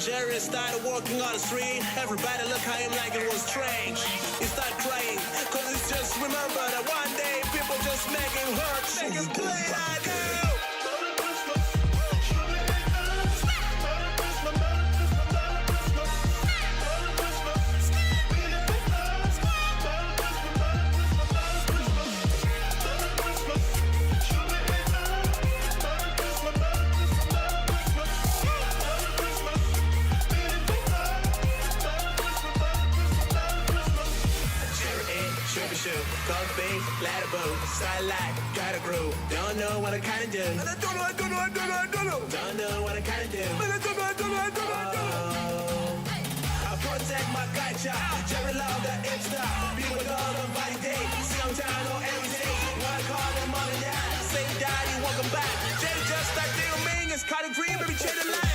Jerry started walking on the street. Everybody looked at him like it was strange. He started crying, cause he just remembered that one day people just making hurt, making play I do. Coffee, ladder boat, starlight, gotta groove. Don't know what I kinda do. And I don't know. Don't know what I kinda do. And I don't know. I protect my culture. Jerry love the hipster. People don't validate. See I'm down on everything. One call them mom and dad. Say daddy, welcome back. Jerry just like Lil Ming. It's kind of dream, baby, change the life.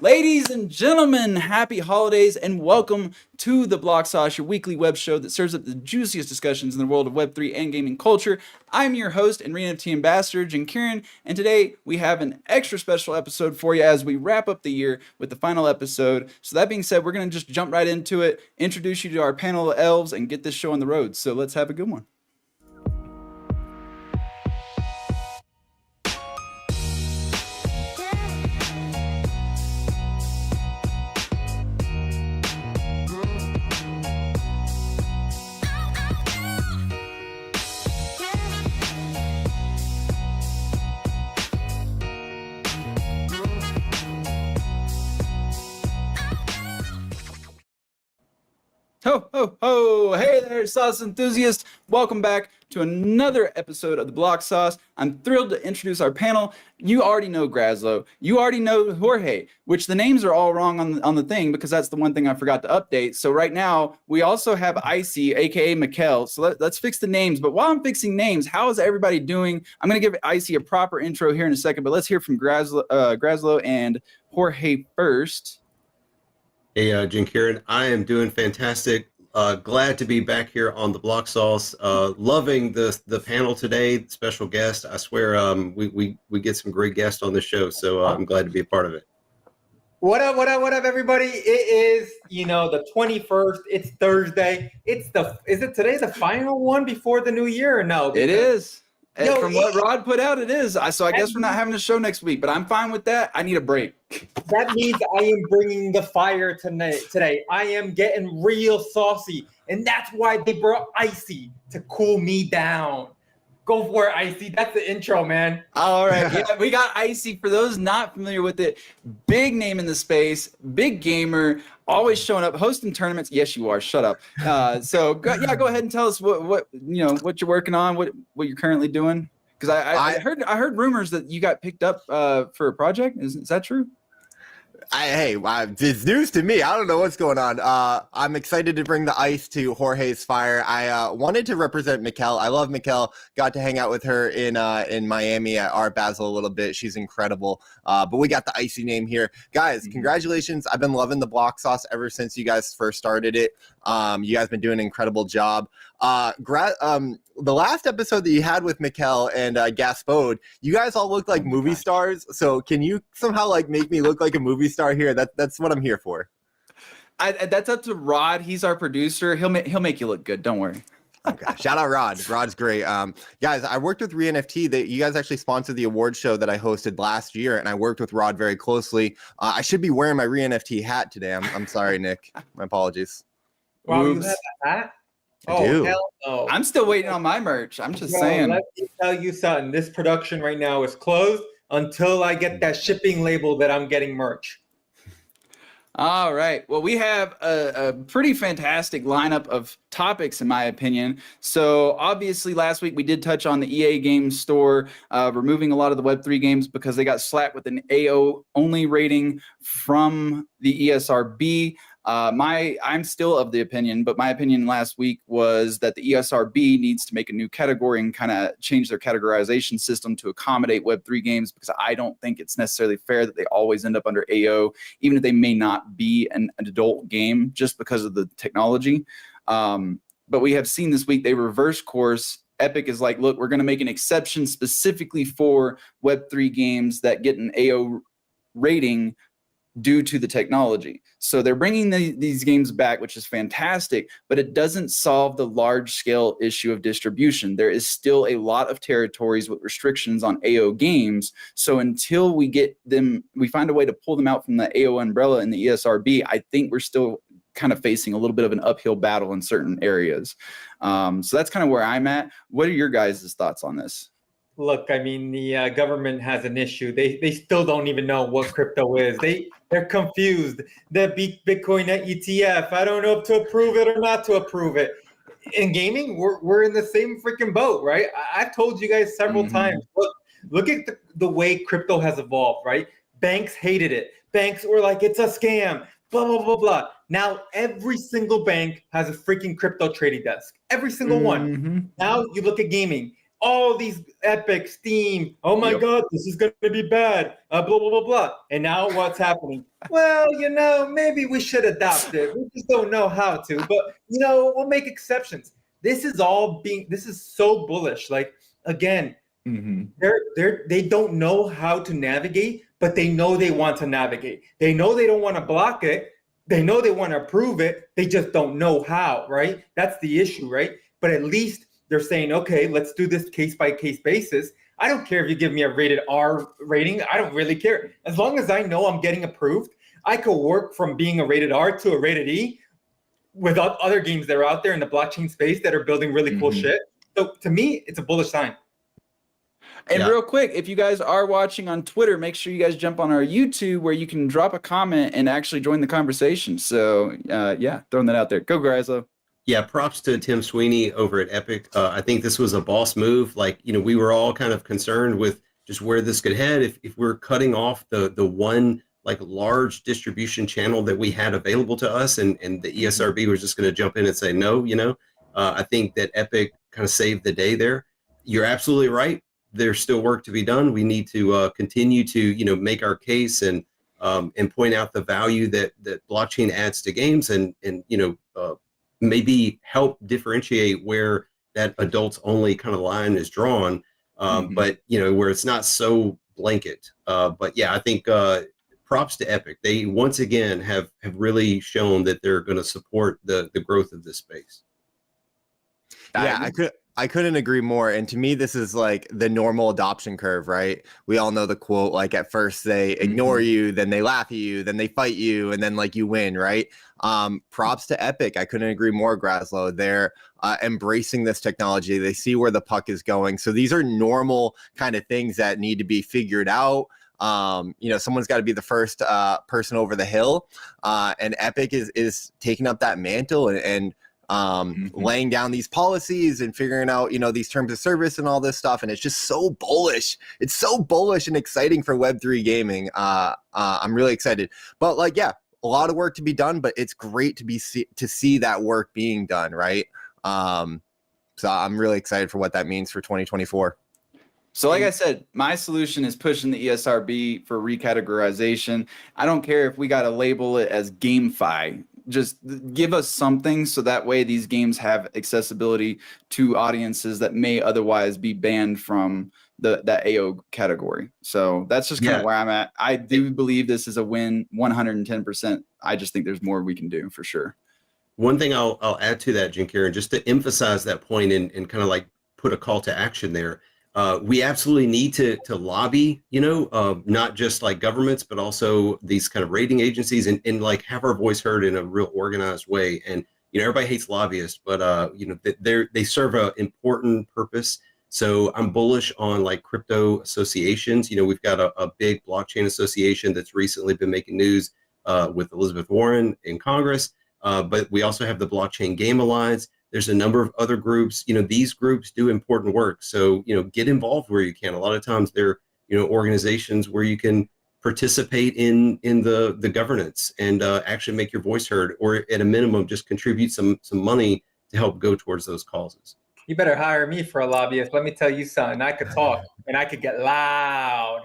Ladies and gentlemen, happy holidays and welcome to the Block Sauce, your weekly web show that serves up the juiciest discussions in the world of Web3 and gaming culture. I'm your host and NFT ambassador, Jim Kieran, and today we have an extra special episode for you as we wrap up the year with the final episode. So that being said, we're going to just jump right into it, introduce you to our panel of elves, and get this show on the road. So let's have a good one. Ho, ho, ho! Hey there, sauce enthusiasts! Welcome back to another episode of the Block Sauce. I'm thrilled to introduce our panel. You already know Graslow. You already know Jorge, which the names are all wrong on the thing because that's the one thing I forgot to update. So right now, we also have Icy, aka Mikkel. So let's fix the names. But while I'm fixing names, how is everybody doing? I'm going to give Icy a proper intro here in a second, but let's hear from Graslow and Jorge first. Hey, Jim Kieran, I am doing fantastic. Glad to be back here on the Block Sauce. Loving the panel today. Special guest. I swear, we get some great guests on the show, so I'm glad to be a part of it. What up, everybody? It is, the 21st. It's Thursday. Is it today the final one before the new year or no? It is. Yo, From what Rod put out, it is. So I guess we're not having a show next week, but I'm fine with that. I need a break. That means I am bringing the fire today. I am getting real saucy, and that's why they brought Icy to cool me down. Go for it, Icy. That's the intro, man. All right. Yeah, we got Icy. For those not familiar with it, big name in the space, big gamer, always showing up, hosting tournaments. Yes, you are. Shut up. Go ahead and tell us what you're working on, what you're currently doing. Because I heard rumors that you got picked up for a project. Is that true? It's news to me. I don't know what's going on. I'm excited to bring the ice to Jorge's fire. I wanted to represent Mikkel. I love Mikkel. Got to hang out with her in Miami at Art Basel a little bit. She's incredible. But we got the icy name here. Guys, congratulations. I've been loving the Block Sauce ever since you guys first started it. You guys been doing an incredible job. The last episode that you had with Mikkel and Gaspode, you guys all looked like movie stars. So can you somehow make me look like a movie star here? That's what I'm here for. That's up to Rod. He's our producer. He'll make you look good. Don't worry. Okay. Shout out Rod. Rod's great. Guys, I worked with ReNFT. That you guys actually sponsored the award show that I hosted last year, and I worked with Rod very closely. I should be wearing my ReNFT hat today. I'm sorry, Nick. My apologies. Wow, Oops. you have a hat? I do. Hell no. I'm still waiting on my merch. I'm just saying. Let me tell you something. This production right now is closed until I get that shipping label that I'm getting merch. All right. Well, we have a pretty fantastic lineup of topics, in my opinion. So obviously last week we did touch on the EA Games Store, removing a lot of the Web3 games because they got slapped with an AO only rating from the ESRB. I'm still of the opinion, but my opinion last week was that the ESRB needs to make a new category and kind of change their categorization system to accommodate Web3 games, because I don't think it's necessarily fair that they always end up under AO, even if they may not be an adult game just because of the technology. But we have seen this week they reverse course. Epic is like, look, we're going to make an exception specifically for Web3 games that get an AO rating due to the technology. So they're bringing these games back, which is fantastic, but it doesn't solve the large scale issue of distribution. There is still a lot of territories with restrictions on AO games. So until we find a way to pull them out from the AO umbrella in the ESRB, I think we're still kind of facing a little bit of an uphill battle in certain areas. So that's kind of where I'm at. What are your guys' thoughts on this? Look, I mean, the government has an issue. They still don't even know what crypto is. They're confused. The Bitcoin ETF, I don't know if to approve it or not to approve it. In gaming, we're in the same freaking boat, right? I've told you guys several times. Look at the way crypto has evolved, right? Banks hated it. Banks were like, it's a scam, blah, blah, blah, blah. Now, every single bank has a freaking crypto trading desk. Every single one. Now you look at gaming. All these Epic, Steam, oh my God, this is going to be bad, blah, blah, blah, blah. And now what's happening? Well, maybe we should adopt it. We just don't know how to, but, we'll make exceptions. This is so bullish. Like, again, they don't know how to navigate, but they know they want to navigate. They know they don't want to block it. They know they want to approve it. They just don't know how, right? That's the issue, right? But at least they're saying, okay, let's do this case-by-case basis. I don't care if you give me a rated R rating. I don't really care. As long as I know I'm getting approved, I could work from being a rated R to a rated E with other games that are out there in the blockchain space that are building really cool shit. So to me, it's a bullish sign. And Yeah. real quick, if you guys are watching on Twitter, make sure you guys jump on our YouTube where you can drop a comment and actually join the conversation. So, yeah, throwing that out there. Go, Grislow. Yeah, props to Tim Sweeney over at Epic. I think this was a boss move. Like, we were all kind of concerned with just where this could head if we're cutting off the one like large distribution channel that we had available to us, and the ESRB was just going to jump in and say no. I think that Epic kind of saved the day there. You're absolutely right. There's still work to be done. We need to continue to make our case and point out the value that blockchain adds to games, and maybe help differentiate where that adults only kind of line is drawn, but where it's not so blanket. But yeah, I think props to Epic. They once again have really shown that they're going to support the growth of this space. Yeah, I couldn't agree more. And to me, this is like the normal adoption curve, right? We all know the quote, like at first they ignore you, then they laugh at you, then they fight you, and then like you win, right? Props to Epic. I couldn't agree more, Graslow. They're embracing this technology. They see where the puck is going. So these are normal kind of things that need to be figured out. Someone's got to be the first person over the hill, and Epic is taking up that mantle and laying down these policies and figuring out, these terms of service and all this stuff. And it's just so bullish. It's so bullish and exciting for Web3 gaming. I'm really excited. But a lot of work to be done, but it's great to see that work being done, right? So I'm really excited for what that means for 2024. So like I said, my solution is pushing the ESRB for recategorization. I don't care if we got to label it as GameFi. Just give us something so that way these games have accessibility to audiences that may otherwise be banned from that AO category. So that's just kind of where I'm at. I do believe this is a win 110%. I just think there's more we can do for sure. One thing I'll add to that, Jim Kieran, just to emphasize that point and kind of like put a call to action there. We absolutely need to lobby, not just like governments, but also these kind of rating agencies and like have our voice heard in a real organized way. And, everybody hates lobbyists, but, they serve an important purpose. So I'm bullish on like crypto associations. We've got a big blockchain association that's recently been making news with Elizabeth Warren in Congress. But we also have the Blockchain Game Alliance. There's a number of other groups. These groups do important work. So, get involved where you can. A lot of times they're, organizations where you can participate in the governance and actually make your voice heard, or at a minimum, just contribute some money to help go towards those causes. You better hire me for a lobbyist. Let me tell you something. I could talk and I could get loud.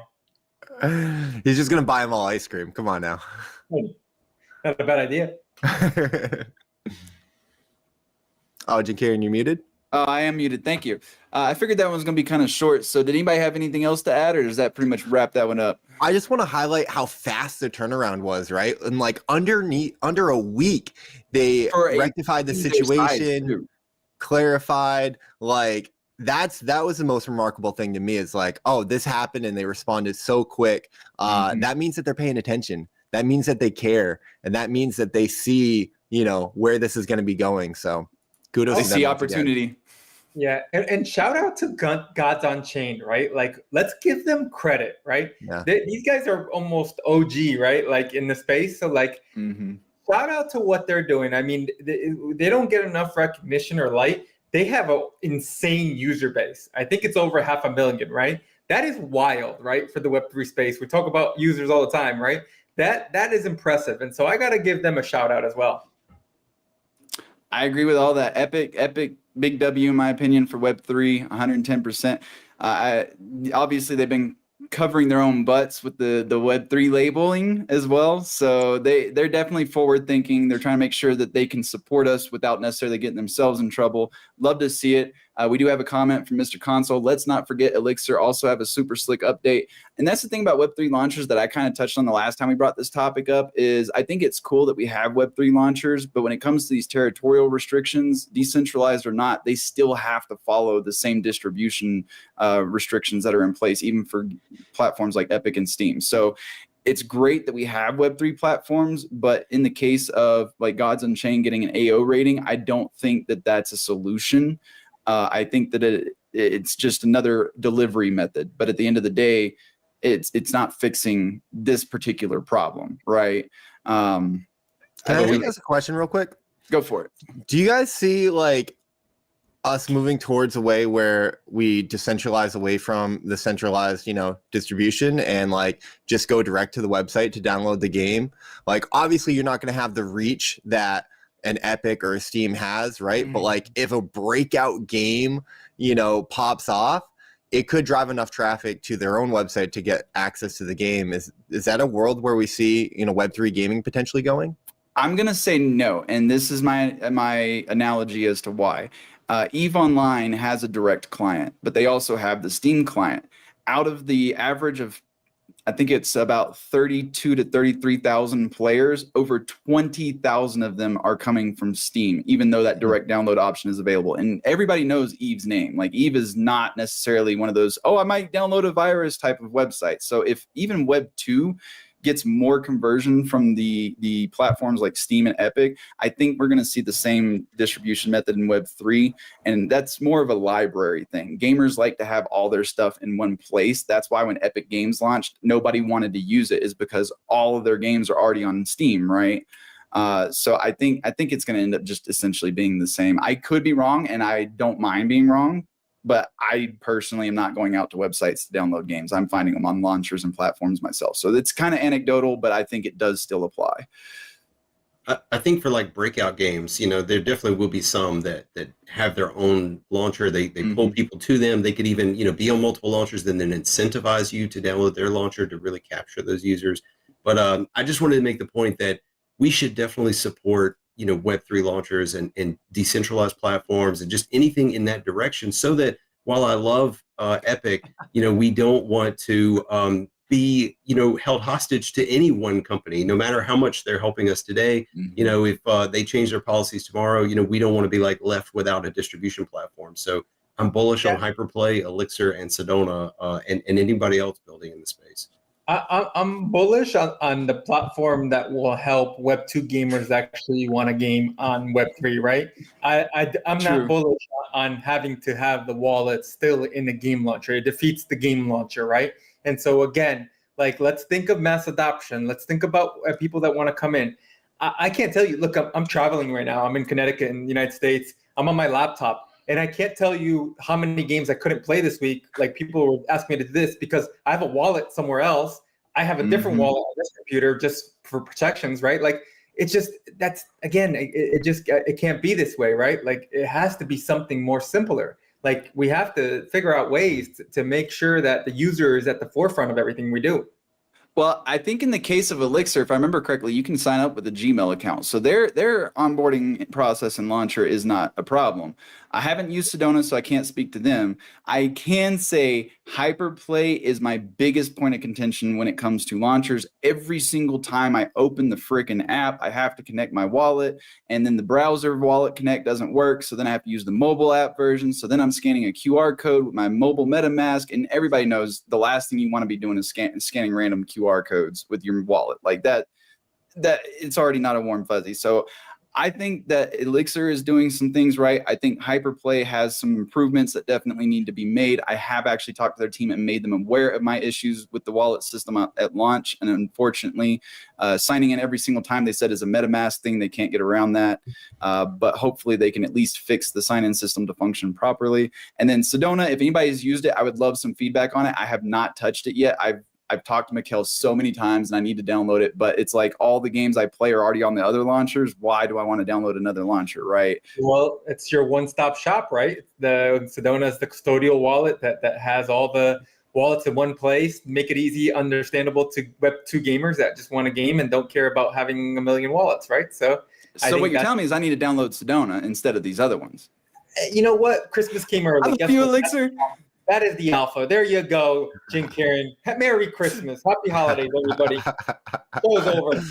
He's just going to buy them all ice cream. Come on now. Not a bad idea. Oh, Jim Kieran, you're muted? I am muted. Thank you. I figured that one was going to be kind of short. So did anybody have anything else to add, or does that pretty much wrap that one up? I just want to highlight how fast the turnaround was, right? And like under a week, they rectified the situation, clarified. Like that was the most remarkable thing to me, is like, oh, this happened and they responded so quick. That means that they're paying attention. That means that they care. And that means that they see, where this is going to be going. So kudos. They to see them opportunity. Again. Yeah, and shout out to Gods Unchained, right? Like, let's give them credit, right? Yeah. These guys are almost OG, right? Like in the space. So like, shout out to what they're doing. I mean, they don't get enough recognition or light. They have an insane user base. I think it's over 500,000, right? That is wild, right? For the Web3 space. We talk about users all the time, right? That is impressive. And so I got to give them a shout out as well. I agree with all that. Epic, big W in my opinion for Web3, 110%. Obviously, they've been covering their own butts with the Web3 labeling as well. So they're definitely forward thinking. They're trying to make sure that they can support us without necessarily getting themselves in trouble. Love to see it. We do have a comment from Mr. Console. Let's not forget Elixir also have a super slick update. And that's the thing about Web3 launchers that I kind of touched on the last time we brought this topic up, is I think it's cool that we have Web3 launchers, but when it comes to these territorial restrictions, decentralized or not, they still have to follow the same distribution restrictions that are in place, even for platforms like Epic and Steam. So it's great that we have Web3 platforms, but in the case of like Gods Unchained getting an AO rating, I don't think that that's a solution. I think that it's just another delivery method. But at the end of the day, it's not fixing this particular problem, right? Can I ask a question real quick? Go for it. Do you guys see like us moving towards a way where we decentralize away from the centralized, distribution and like just go direct to the website to download the game? Like, obviously you're not going to have the reach that an Epic or a Steam has, right? But like if a breakout game, pops off, it could drive enough traffic to their own website to get access to the game. Is that a world where we see, Web3 gaming potentially going? I'm going to say no. And this is my analogy as to why. EVE Online has a direct client, but they also have the Steam client. Out of the average of, I think it's about 32 to 33,000 players, over 20,000 of them are coming from Steam, even though that direct download option is available. And everybody knows EVE's name. Like, EVE is not necessarily one of those, I might download a virus type of website. So if even Web 2 gets more conversion from the platforms like Steam and Epic, I think we're going to see the same distribution method in Web 3, and that's more of a library thing. Gamers like to have all their stuff in one place. That's why when Epic Games launched, nobody wanted to use it, is because all of their games are already on Steam, right? So I think it's going to end up just essentially being the same. I could be wrong, and I don't mind being wrong, but I personally am not going out to websites to download games. I'm finding them on launchers and platforms myself. So it's kind of anecdotal, but I think it does still apply. I think for like breakout games, there definitely will be some that have their own launcher. They pull people to them. They could even, be on multiple launchers and then incentivize you to download their launcher to really capture those users. But I just wanted to make the point that we should definitely support Web3 launchers and decentralized platforms and just anything in that direction, so that while I love Epic, we don't want to be held hostage to any one company, no matter how much they're helping us today. If they change their policies tomorrow, we don't want to be like left without a distribution platform. So I'm bullish on Hyperplay, Elixir, and Sedona, and anybody else building in the space. I'm bullish on the platform that will help Web 2 gamers actually want a game on Web 3, right? I'm not bullish on having to have the wallet still in the game launcher. It defeats the game launcher, right? And so again, like, let's think of mass adoption. Let's think about people that want to come in. I can't tell you, look, I'm traveling right now. I'm in Connecticut in the United States. I'm on my laptop. And I can't tell you how many games I couldn't play this week. Like, people would ask me to do this because I have a wallet somewhere else. I have a different wallet on this computer just for protections, right? Like, it's just, that's, again, it can't be this way, right? Like, it has to be something more simpler. Like, we have to figure out ways to make sure that the user is at the forefront of everything we do. Well, I think in the case of Elixir, if I remember correctly, you can sign up with a Gmail account. So their onboarding process and launcher is not a problem. I haven't used Sedona, so I can't speak to them. I can say Hyperplay is my biggest point of contention when it comes to launchers. Every single time I open the frickin' app, I have to connect my wallet, and then the browser wallet connect doesn't work, so then I have to use the mobile app version. So then I'm scanning a QR code with my mobile MetaMask, and everybody knows the last thing you want to be doing is scanning random QR codes with your wallet. Like that it's already not a warm fuzzy. So I think that Elixir is doing some things right. I think Hyperplay has some improvements that definitely need to be made. I have actually talked to their team and made them aware of my issues with the wallet system at launch. And unfortunately, signing in every single time, they said, is a MetaMask thing. They can't get around that. But hopefully they can at least fix the sign-in system to function properly. And then Sedona, if anybody's used it, I would love some feedback on it. I have not touched it yet. I've talked to Mikhail so many times and I need to download it, but it's like all the games I play are already on the other launchers. Why do I want to download another launcher, right? Well, it's your one-stop shop, right? The Sedona is the custodial wallet that has all the wallets in one place, make it easy, understandable to Web 2 gamers that just want a game and don't care about having a million wallets, right? So what you're telling me is I need to download Sedona instead of these other ones. You know what? Christmas came early. I love you, Elixir. That is the alpha. There you go, Jim Karen. Merry Christmas. Happy holidays, everybody. Show's over.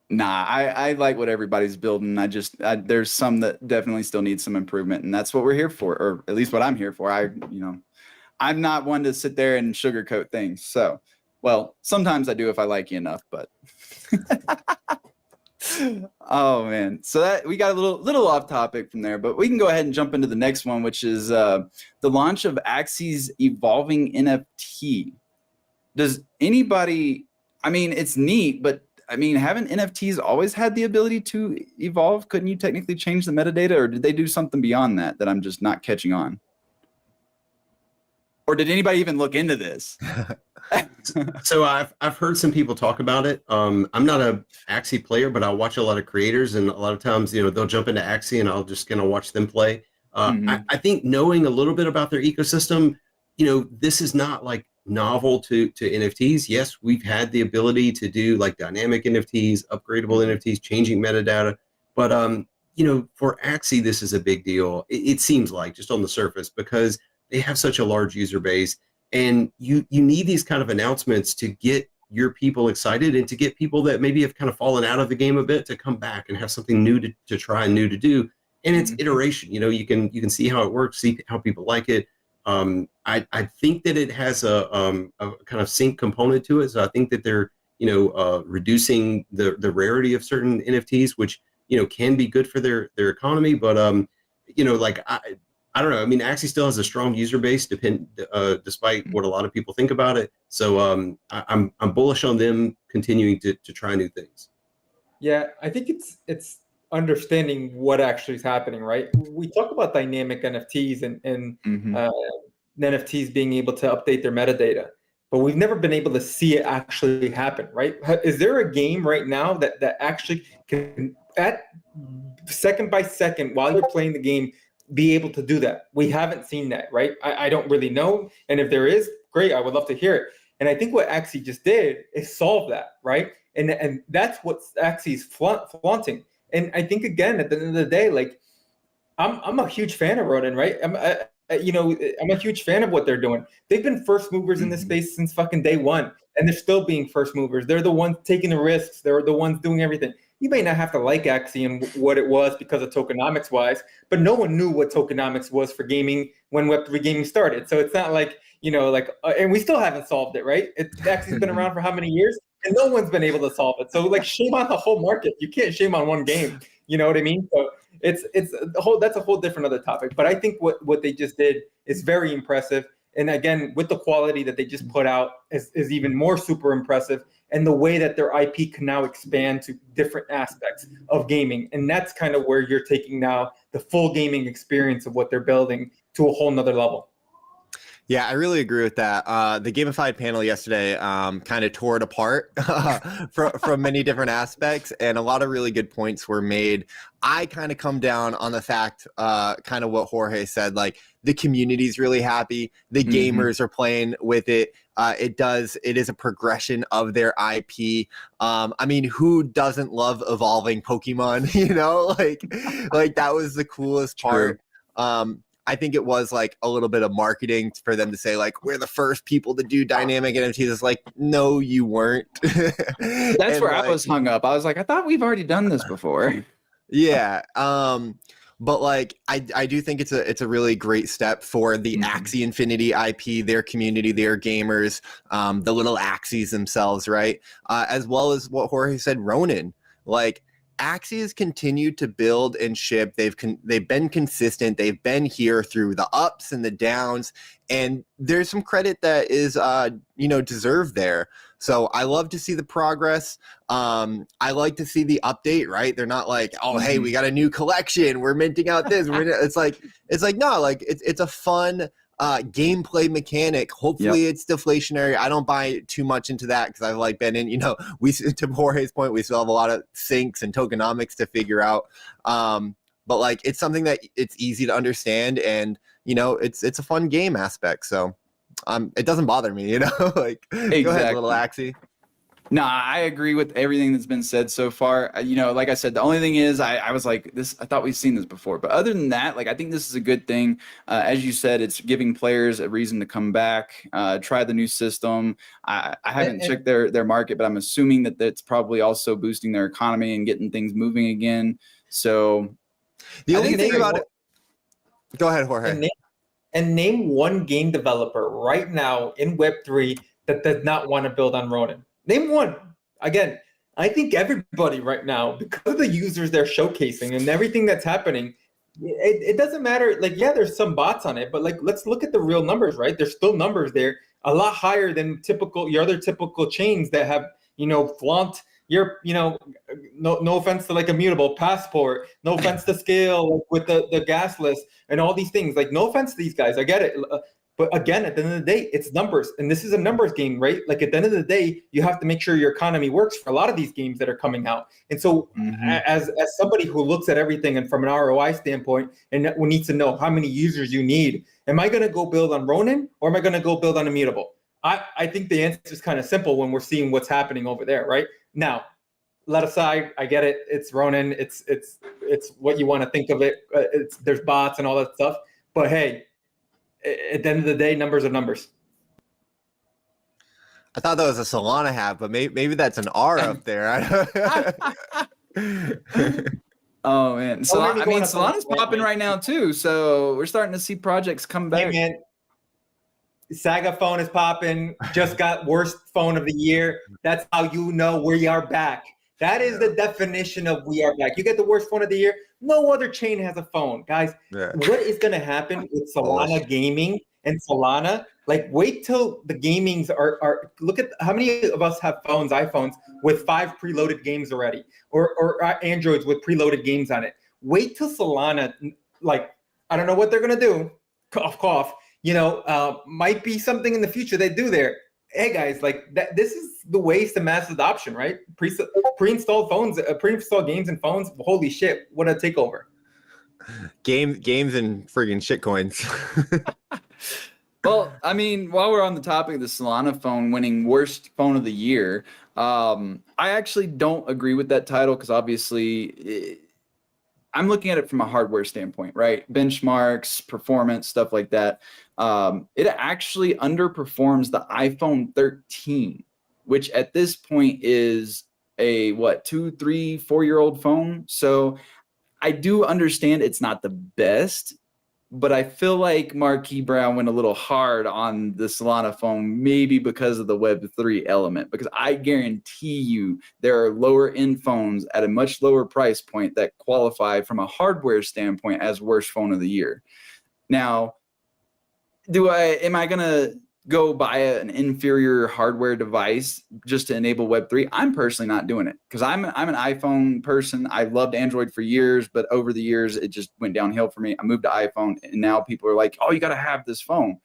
Nah, I like what everybody's building. There's some that definitely still need some improvement, and that's what we're here for, or at least what I'm here for. I'm not one to sit there and sugarcoat things. So, well, sometimes I do if I like you enough, but Oh man, so that we got a little off topic from there, but we can go ahead and jump into the next one, which is the launch of Axie's evolving NFT. Does anybody? I mean, it's neat, but I mean, haven't NFTs always had the ability to evolve? Couldn't you technically change the metadata, or did they do something beyond that that I'm just not catching on? Or did anybody even look into this? So I've heard some people talk about it. I'm not a Axie player, but I watch a lot of creators, and a lot of times, they'll jump into Axie, and I'll just kind of watch them play. I think knowing a little bit about their ecosystem, this is not like novel to NFTs. Yes, we've had the ability to do like dynamic NFTs, upgradable NFTs, changing metadata, but for Axie, this is a big deal. It seems like, just on the surface, because they have such a large user base. And you need these kind of announcements to get your people excited, and to get people that maybe have kind of fallen out of the game a bit to come back and have something new to try and new to do. And it's iteration. You can see how it works, see how people like it. I think that it has a kind of sync component to it. So I think that they're reducing the rarity of certain NFTs, which can be good for their economy. But I don't know. I mean, Axie still has a strong user base, despite what a lot of people think about it. So I'm bullish on them continuing to try new things. Yeah, I think it's understanding what actually is happening, right? We talk about dynamic NFTs and NFTs being able to update their metadata, but we've never been able to see it actually happen, right? Is there a game right now that actually can, at second by second, while you're playing the game, be able to do that? We haven't seen that, right? I don't really know. And if there is, great, I would love to hear it. And I think what Axie just did is solve that, right? And that's what Axie's flaunting. And I think, again, at the end of the day, like, I'm a huge fan of Ronin, right? I'm a huge fan of what they're doing. They've been first movers in this space since fucking day one, and they're still being first movers. They're the ones taking the risks. They're the ones doing everything. You may not have to like Axie and what it was because of tokenomics wise, but no one knew what tokenomics was for gaming when Web3 gaming started. So it's not like, and we still haven't solved it, right? Axie's been around for how many years, and no one's been able to solve it. So like, shame on the whole market. You can't shame on one game. You know what I mean? So that's a whole different other topic. But I think what they just did is very impressive. And again, with the quality that they just put out is even more super impressive. And the way that their IP can now expand to different aspects of gaming. And that's kind of where you're taking now the full gaming experience of what they're building to a whole nother level. Yeah, I really agree with that. The gamified panel yesterday kind of tore it apart from many different aspects, and a lot of really good points were made. I kind of come down on the fact, kind of what Jorge said, like the community's really happy. The gamers are playing with it. It is a progression of their IP. I mean, who doesn't love evolving Pokemon? Like that was the coolest part. I think it was like a little bit of marketing for them to say like, we're the first people to do dynamic NFTs. It's like, no, you weren't. That's where I was hung up. I was like, I thought we've already done this before. Yeah. But like, I do think it's a really great step for the Axie Infinity IP, their community, their gamers, the little Axies themselves, right? As well as what Jorge said, Ronin. Like, Axie has continued to build and ship. They've been consistent. They've been here through the ups and the downs, and there's some credit that is deserved there. So I love to see the progress. I like to see the update, right? They're not like, oh, hey, we got a new collection, we're minting out this. It's like no, like it's a fun gameplay mechanic. Hopefully it's deflationary. I don't buy too much into that because I've like been in, to Jorge's point, we still have a lot of syncs and tokenomics to figure out. But like, it's something that it's easy to understand, and it's a fun game aspect. So it doesn't bother me, like Exactly. Go ahead, little Axie. No, I agree with everything that's been said so far. Like I said, the only thing is I was like, I thought we've seen this before. But other than that, like, I think this is a good thing. As you said, it's giving players a reason to come back, try the new system. I haven't checked their market, but I'm assuming that that's probably also boosting their economy and getting things moving again. So the only thing about it, go ahead, Jorge. And name one game developer right now in Web3 that does not want to build on Ronin. Name one. Again, I think everybody right now, because of the users they're showcasing and everything that's happening, it doesn't matter. Like, yeah, there's some bots on it, but like, let's look at the real numbers, right? There's still numbers there, a lot higher than your other typical chains that have, flaunt your, no offense to like Immutable, Passport, no offense to Scale with the gas list and all these things. Like, no offense to these guys, I get it. But again, at the end of the day, it's numbers. And this is a numbers game, right? Like at the end of the day, you have to make sure your economy works for a lot of these games that are coming out. And so as somebody who looks at everything and from an ROI standpoint and who needs to know how many users you need, am I going to go build on Ronin or am I going to go build on Immutable? I think the answer is kind of simple when we're seeing what's happening over there, right? Now, let aside, I get it. It's Ronin. It's what you want to think of it. There's bots and all that stuff. But hey, at the end of the day, numbers are numbers. I thought that was a Solana hat, but maybe that's an R up there. Oh man, so Solana's popping right now too. So we're starting to see projects come back. Hey man, Saga phone is popping. Just got worst phone of the year. That's how you know we are back. That is the definition of we are back. You get the worst phone of the year. No other chain has a phone, guys. Yeah. What is going to happen with Solana gaming and Solana? Like, wait till the gamings are. Look at how many of us have iPhones with 5 preloaded games already, or Androids with preloaded games on it. Wait till Solana. Like, I don't know what they're going to do. Cough, cough. Might be something in the future they do there. Hey guys, like that. This is the ways to mass adoption, right? Pre-installed phones, pre-installed games and phones. Holy shit, what a takeover! Games and friggin' shitcoins. Well, I mean, while we're on the topic of the Solana phone winning worst phone of the year, I actually don't agree with that title because obviously I'm looking at it from a hardware standpoint, right? Benchmarks, performance, stuff like that. It actually underperforms the iPhone 13, which at this point is a 2, 3, 4-year-old phone. So I do understand it's not the best, but I feel like Marquis Brown went a little hard on the Solana phone, maybe because of the Web3 element, because I guarantee you there are lower end phones at a much lower price point that qualify from a hardware standpoint as worst phone of the year. Now, am I going to go buy an inferior hardware device just to enable Web3? I'm personally not doing it because I'm an iPhone person. I loved Android for years, but over the years, it just went downhill for me. I moved to iPhone and now people are like, oh, you got to have this phone.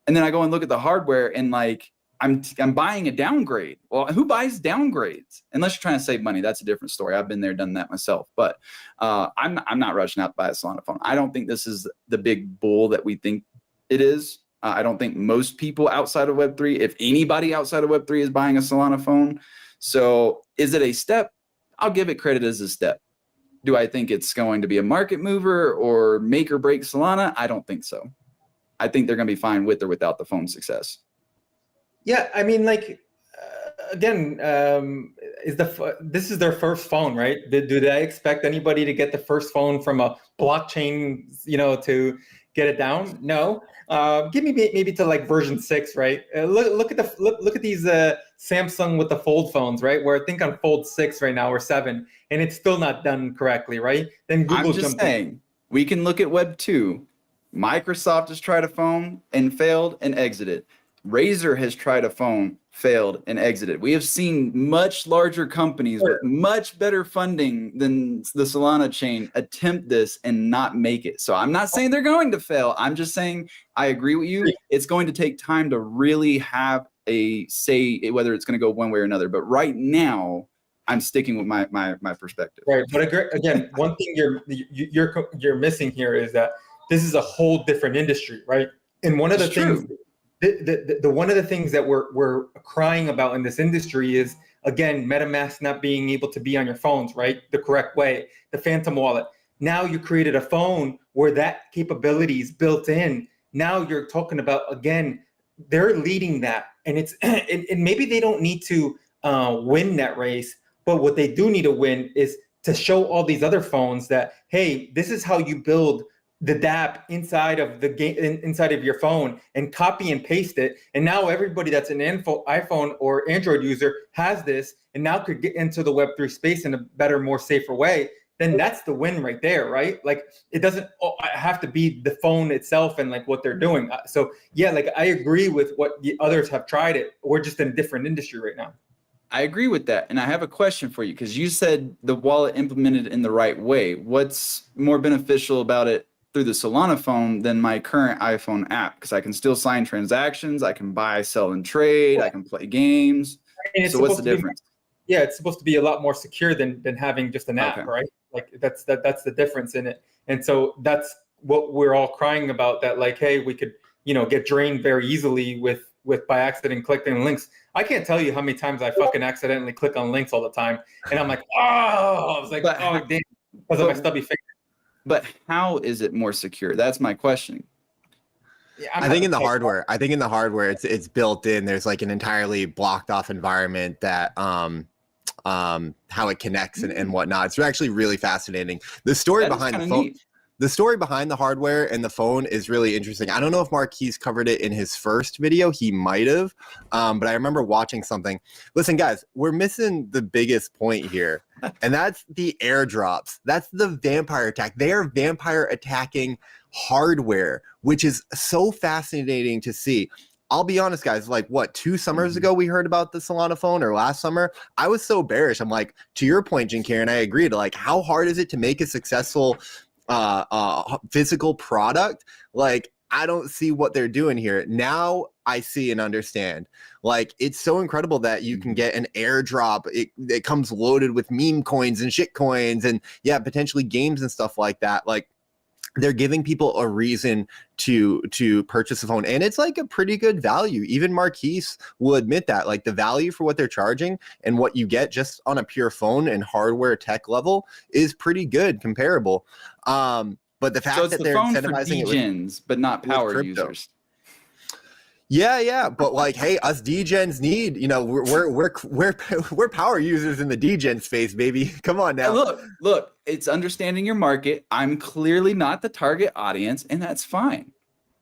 And then I go and look at the hardware and like, I'm buying a downgrade. Well, who buys downgrades? Unless you're trying to save money. That's a different story. I've been there, done that myself. But I'm not rushing out to buy a Solana phone. I don't think this is the big bull that we think it is. I don't think most people outside of Web3, if anybody outside of Web3 is buying a Solana phone. So is it a step? I'll give it credit as a step. Do I think it's going to be a market mover or make or break Solana? I don't think so. I think they're going to be fine with or without the phone success. Yeah, I mean, like, again, this is their first phone, right? Do they expect anybody to get the first phone from a blockchain, to get it down? No. Give me maybe to like version 6, right? Look at these Samsung with the fold phones, right? We're I think on fold 6 right now or 7, and it's still not done correctly, right? Then Google I'm just saying, we can look at Web 2. Microsoft has tried a phone and failed and exited. Razer has tried a phone, failed, and exited. We have seen much larger companies with much better funding than the Solana chain attempt this and not make it. So I'm not saying they're going to fail. I'm just saying I agree with you. It's going to take time to really have a say whether it's going to go one way or another. But right now, I'm sticking with my perspective. Right, but again, one thing you're missing here is that this is a whole different industry, right? And one of the things. The one of the things that we're crying about in this industry is, again, MetaMask not being able to be on your phones, right? The correct way, the Phantom wallet. Now you created a phone where that capability is built in. Now you're talking about, again, they're leading that. And and maybe they don't need to win that race, but what they do need to win is to show all these other phones that, hey, this is how you build the dApp inside of the game, inside of your phone, and copy and paste it. And now everybody that's an iPhone or Android user has this, and now could get into the Web3 space in a better, more safer way. Then that's the win right there, right? Like it doesn't have to be the phone itself and like what they're doing. So yeah, like I agree with what the others have tried it. We're just in a different industry right now. I agree with that. And I have a question for you because you said the wallet implemented in the right way. What's more beneficial about it through the Solana phone than my current iPhone app? Because I can still sign transactions, I can buy, sell, and trade, I can play games. So what's the difference? Yeah, it's supposed to be a lot more secure than having just an app, right? Like that's the difference in it. And so that's what we're all crying about, that like, hey, we could, get drained very easily with by accident clicking links. I can't tell you how many times I fucking accidentally click on links all the time. And I'm like, I was like, oh damn, because of my stubby finger. But how is it more secure? That's my question. Yeah, I think in the hardware, it's built in. There's like an entirely blocked off environment that how it connects and whatnot. It's actually really fascinating. The story behind the phone. Neat. The story behind the hardware and the phone is really interesting. I don't know if Marquise covered it in his first video. He might have, but I remember watching something. Listen, guys, we're missing the biggest point here, and that's the airdrops. That's the vampire attack. They are vampire attacking hardware, which is so fascinating to see. I'll be honest, guys, like 2 summers ago, we heard about the Solana phone, or last summer, I was so bearish. I'm like, to your point, Jinkir, and I agreed, like, how hard is it to make a successful physical product? Like, I don't see what they're doing here. Now I see and understand. Like, it's so incredible that you can get an airdrop. It comes loaded with meme coins and shit coins and potentially games and stuff like that. Like, they're giving people a reason to purchase a phone, and it's like a pretty good value. Even Marquise will admit that, like, the value for what they're charging and what you get just on a pure phone and hardware tech level is pretty good, comparable. But the fact that they're incentivizing it with, but not power users. Yeah, but like, hey, us degens need, we're power users in the degen space, baby. Come on now. Look, it's understanding your market. I'm clearly not the target audience, and that's fine.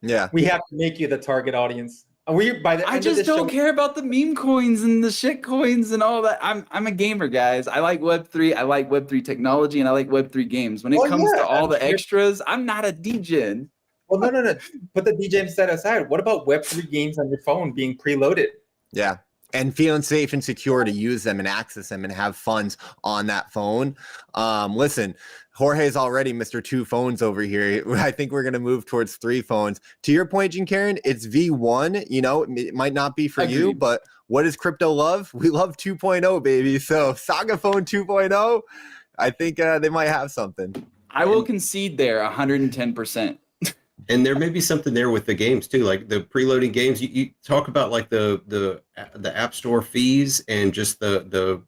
Yeah, we have to make you the target audience. I just don't care about the meme coins and the shit coins and all that. I'm a gamer, guys. I like Web3. I like Web3 technology, and I like Web3 games. When it comes to all the extras, I'm not a degen. Well, no. Put the DJ set aside. What about Web3 games on your phone being preloaded? Yeah. And feeling safe and secure to use them and access them and have funds on that phone. Listen, Jorge's already Mr. 2 phones over here. I think we're going to move towards 3 phones. To your point, Karen, it's V1. It might not be for you, but what does crypto love? We love 2.0, baby. So Saga Phone 2.0, I think they might have something. I will concede there 110%. And there may be something there with the games too, like the preloading games. You talk about like the App Store fees and just the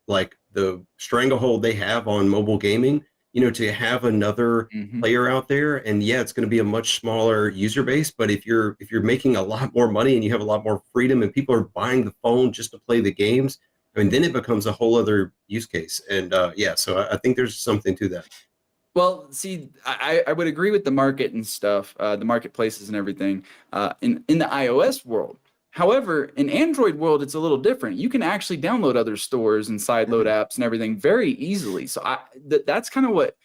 stranglehold they have on mobile gaming. To have another player out there, and it's going to be a much smaller user base. But if you're making a lot more money and you have a lot more freedom, and people are buying the phone just to play the games, I mean, then it becomes a whole other use case. And so I think there's something to that. Well, see, I would agree with the market and stuff, the marketplaces and everything in the iOS world. However, in Android world, it's a little different. You can actually download other stores and sideload apps and everything very easily. So that's kind of what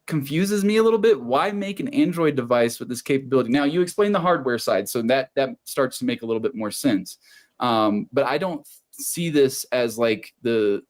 confuses me a little bit. Why make an Android device with this capability? Now, you explain the hardware side, so that starts to make a little bit more sense. But I don't see this as like the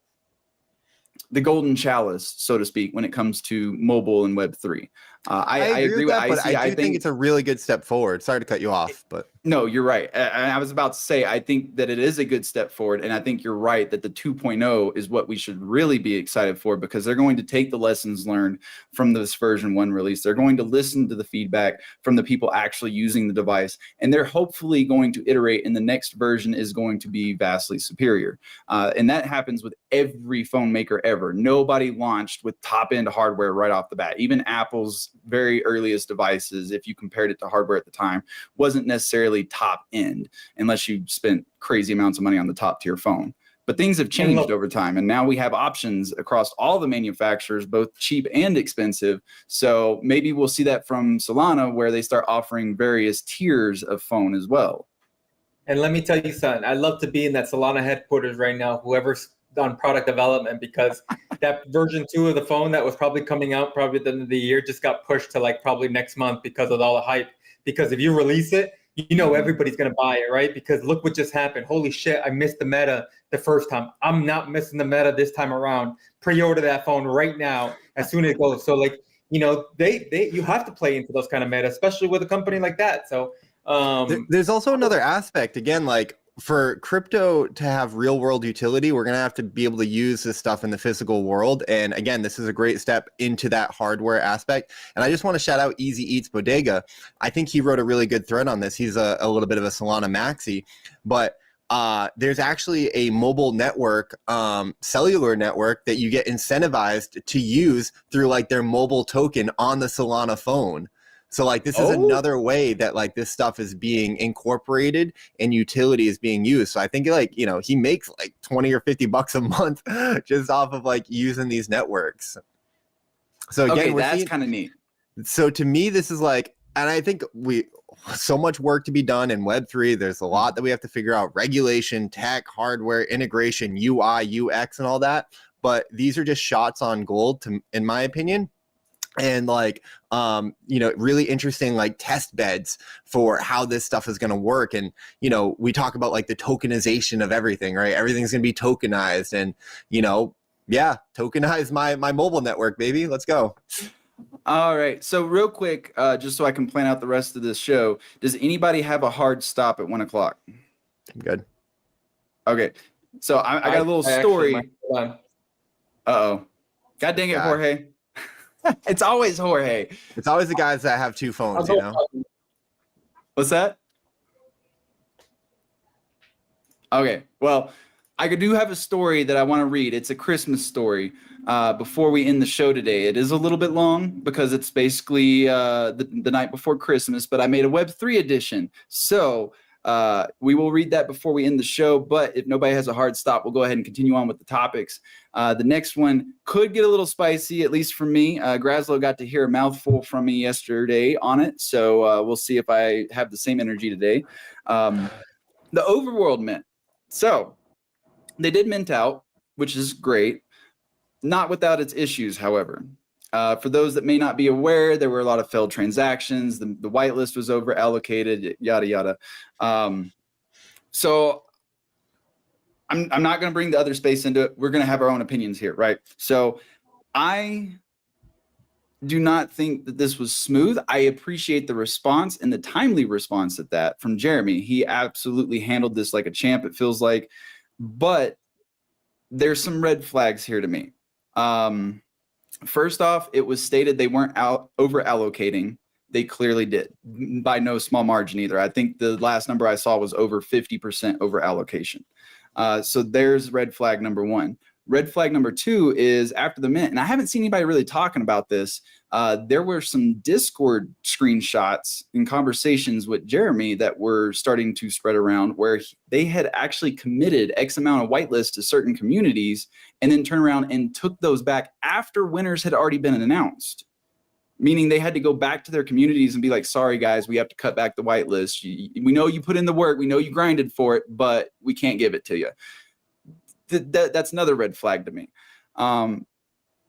golden chalice, so to speak, when it comes to mobile and Web3. I agree with that, but I think it's a really good step forward. Sorry to cut you off, but no, you're right. And I was about to say, I think that it is a good step forward, and I think you're right that the 2.0 is what we should really be excited for, because they're going to take the lessons learned from this version 1 release. They're going to listen to the feedback from the people actually using the device, and they're hopefully going to iterate, and the next version is going to be vastly superior. And that happens with every phone maker ever. Nobody launched with top-end hardware right off the bat. Even Apple's very earliest devices, if you compared it to hardware at the time, wasn't necessarily top end unless you spent crazy amounts of money on the top tier phone. But things have And changed look, over time, and now we have options across all the manufacturers, both cheap and expensive. So maybe we'll see that from Solana, where they start offering various tiers of phone as well. and let me tell you something. I'd love to be in that Solana headquarters right now, whoever's on product development, because that version 2 of the phone that was probably coming out probably at the end of the year just got pushed to like probably next month because of all the hype. Because if you release it, you know everybody's going to buy it, right? Because look what just happened. Holy shit, I missed the meta the first time. I'm not missing the meta this time around. Pre-order that phone right now as soon as it goes. So like, you know, you have to play into those kind of meta, especially with a company like that. So There's also another aspect, again, like for crypto to have real world utility, we're going to have to be able to use this stuff in the physical world. And again, this is a great step into that hardware aspect. And I just want to shout out Easy Eats Bodega. I think he wrote a really good thread on this. He's a little bit of a Solana maxi, but there's actually a mobile network, cellular network that you get incentivized to use through like their mobile token on the Solana phone. So like this is another way that like this stuff is being incorporated and utility is being used. So I think like, you know, he makes like 20 or 50 bucks a month just off of like using these networks. So again, that's kind of neat. So to me, this is like, and I think so much work to be done in Web3. There's a lot that we have to figure out: regulation, tech, hardware, integration, UI, UX, and all that. But these are just shots on gold, in my opinion. And like, you know, really interesting like test beds for how this stuff is going to work. And, you know, we talk about like the tokenization of everything, right? Everything's going to be tokenized, and, you know, yeah, tokenize my mobile network, baby. Let's go. All right. So real quick, just so I can plan out the rest of this show, does anybody have a hard stop at 1 o'clock? I'm good. Okay. So I got a little story. Uh-oh. God dang it, God. Jorge. It's always Jorge. It's always the guys that have two phones, you know? What's that? Okay. Well, I do have a story that I want to read. It's a Christmas story. Before we end the show today, it is a little bit long because it's basically the night before Christmas, but I made a Web3 edition. So we will read that before we end the show. But if nobody has a hard stop, we'll go ahead and continue on with the topics. The next one could get a little spicy, at least for me. Graslow got to hear a mouthful from me yesterday on it. So we'll see if I have the same energy today. The Overworld Mint. So they did mint out, which is great. Not without its issues, however. For those that may not be aware, there were a lot of failed transactions. The whitelist was over allocated, yada, yada. So I'm not going to bring the other space into it. We're going to have our own opinions here, right? So I do not think that this was smooth. I appreciate the response and the timely response at that from Jeremy. He absolutely handled this like a champ, it feels like. But there's some red flags here to me. First off, it was stated they weren't over allocating. They clearly did, by no small margin either. I think the last number I saw was over 50% over allocation. So there's red flag number one. Red flag number two is after the mint, and I haven't seen anybody really talking about this. There were some Discord screenshots and conversations with Jeremy that were starting to spread around where they had actually committed X amount of whitelists to certain communities and then turned around and took those back after winners had already been announced. Meaning they had to go back to their communities and be like, sorry, guys, we have to cut back the whitelist. We know you put in the work. We know you grinded for it, but we can't give it to you. That's another red flag to me.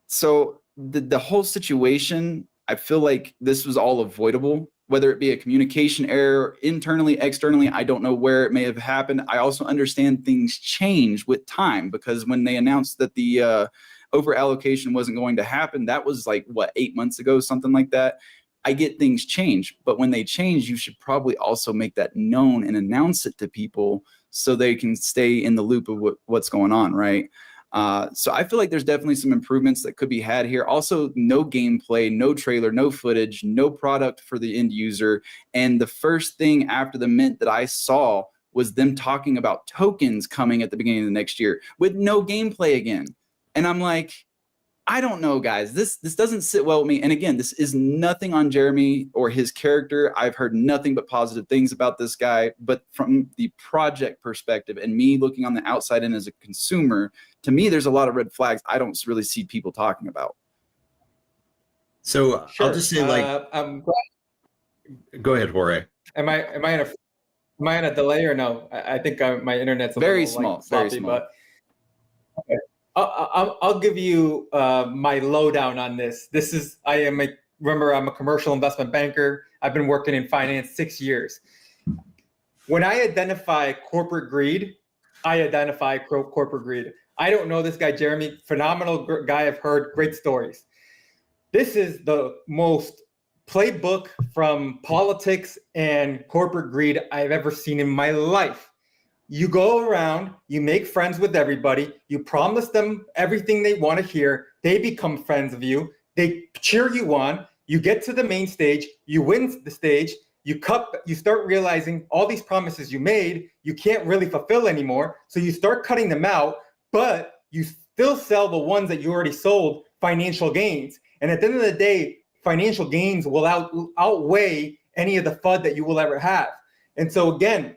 So the whole situation, I feel like this was all avoidable, whether it be a communication error internally, externally. I don't know where it may have happened. I also understand things change with time, because when they announced that the over allocation wasn't going to happen, that was like, what, 8 months ago, something like that. I get things change, but when they change, you should probably also make that known and announce it to people so they can stay in the loop of what's going on, right? So I feel like there's definitely some improvements that could be had here. Also, no gameplay, no trailer, no footage, no product for the end user. And the first thing after the mint that I saw was them talking about tokens coming at the beginning of the next year with no gameplay again. And I'm like, I don't know, guys. This doesn't sit well with me. And again, this is nothing on Jeremy or his character. I've heard nothing but positive things about this guy. But from the project perspective and me looking on the outside in as a consumer, to me, there's a lot of red flags I don't really see people talking about. So Sure. I'll just say, I'm glad. go ahead, Jorge. Am I on a delay or no? I think my internet's a Very little, small, like, sloppy, very small. But okay. I'll give you my lowdown on this. Remember, I'm a commercial investment banker. I've been working in finance 6 years. When I identify corporate greed, I identify corporate greed. I don't know this guy, Jeremy, phenomenal guy. I've heard great stories. This is the most playbook from politics and corporate greed I've ever seen in my life. You go around, you make friends with everybody, you promise them everything they want to hear, they become friends of you, they cheer you on, you get to the main stage, you win the stage, you start realizing all these promises you made, you can't really fulfill anymore, so you start cutting them out, but you still sell the ones that you already sold, financial gains. And at the end of the day, financial gains will outweigh any of the FUD that you will ever have. And so again,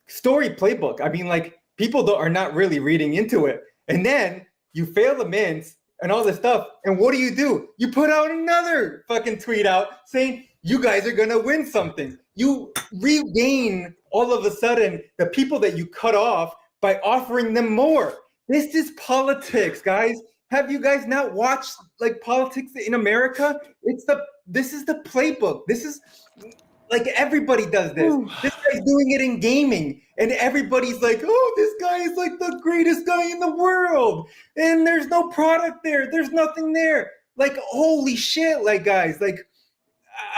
story playbook. I mean, like, people are not really reading into it. And then you fail the mints and all this stuff. And what do? You put out another fucking tweet out saying, you guys are going to win something. You regain all of a sudden the people that you cut off by offering them more. This is politics, guys. Have you guys not watched like politics in America? This is the playbook. This is like, everybody does this. This guy's doing it in gaming, and everybody's like, oh, this guy is like the greatest guy in the world. And there's no product there. There's nothing there. Like, holy shit, like, guys, like,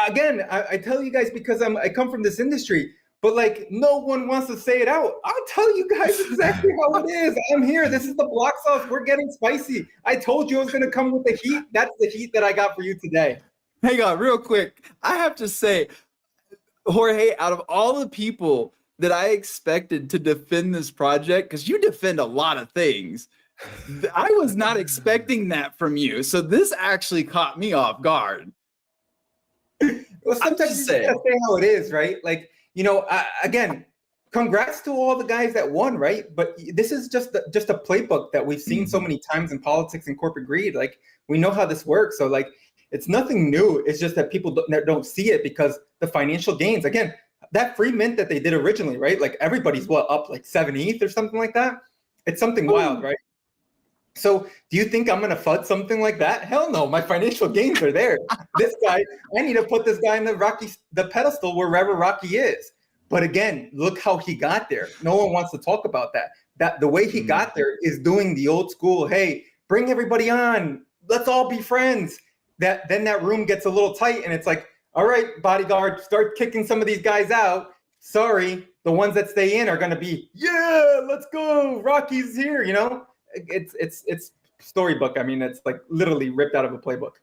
again, I tell you guys because I come from this industry, but like, no one wants to say it out. I'll tell you guys exactly how it is. I'm here. This is the block sauce. We're getting spicy. I told you I was going to come with the heat. That's the heat that I got for you today. Hang on, real quick. I have to say, Jorge, out of all the people that I expected to defend this project, because you defend a lot of things, I was not expecting that from you. So this actually caught me off guard. Well, sometimes you just gotta say how it is, right? Like, again, congrats to all the guys that won, right? But this is just a playbook that we've seen so many times in politics and corporate greed. Like, we know how this works. So, like, it's nothing new. It's just that people don't see it because the financial gains. Again, that free mint that they did originally, right? Like, everybody's up like 7 ETH or something like that. It's something wild, right? So do you think I'm going to FUD something like that? Hell no. My financial gains are there. This guy, I need to put this guy in the pedestal wherever Rocky is. But again, look how he got there. No one wants to talk about that. That the way he got there is doing the old school, hey, bring everybody on. Let's all be friends. Then that room gets a little tight and it's like, all right, bodyguard, start kicking some of these guys out. Sorry, the ones that stay in are going to be, yeah, let's go. Rocky's here, It's storybook. I mean, it's like literally ripped out of a playbook.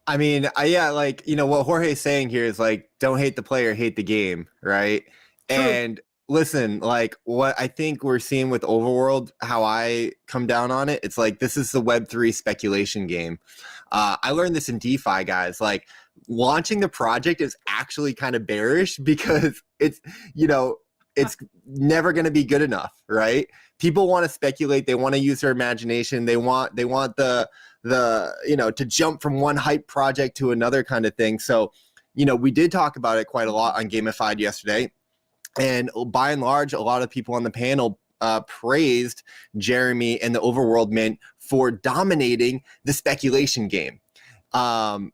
I mean, what Jorge's saying here is like, don't hate the player, hate the game, right? True. And listen, like, what I think we're seeing with Overworld, how I come down on it, it's like, this is the Web3 speculation game. I learned this in DeFi, guys. Like, launching the project is actually kind of bearish because it's never going to be good enough, right? People want to speculate. They want to use their imagination. They want the to jump from one hype project to another kind of thing. So, we did talk about it quite a lot on Gamified yesterday. And by and large, a lot of people on the panel praised Jeremy and the Overworld Mint for dominating the speculation game. And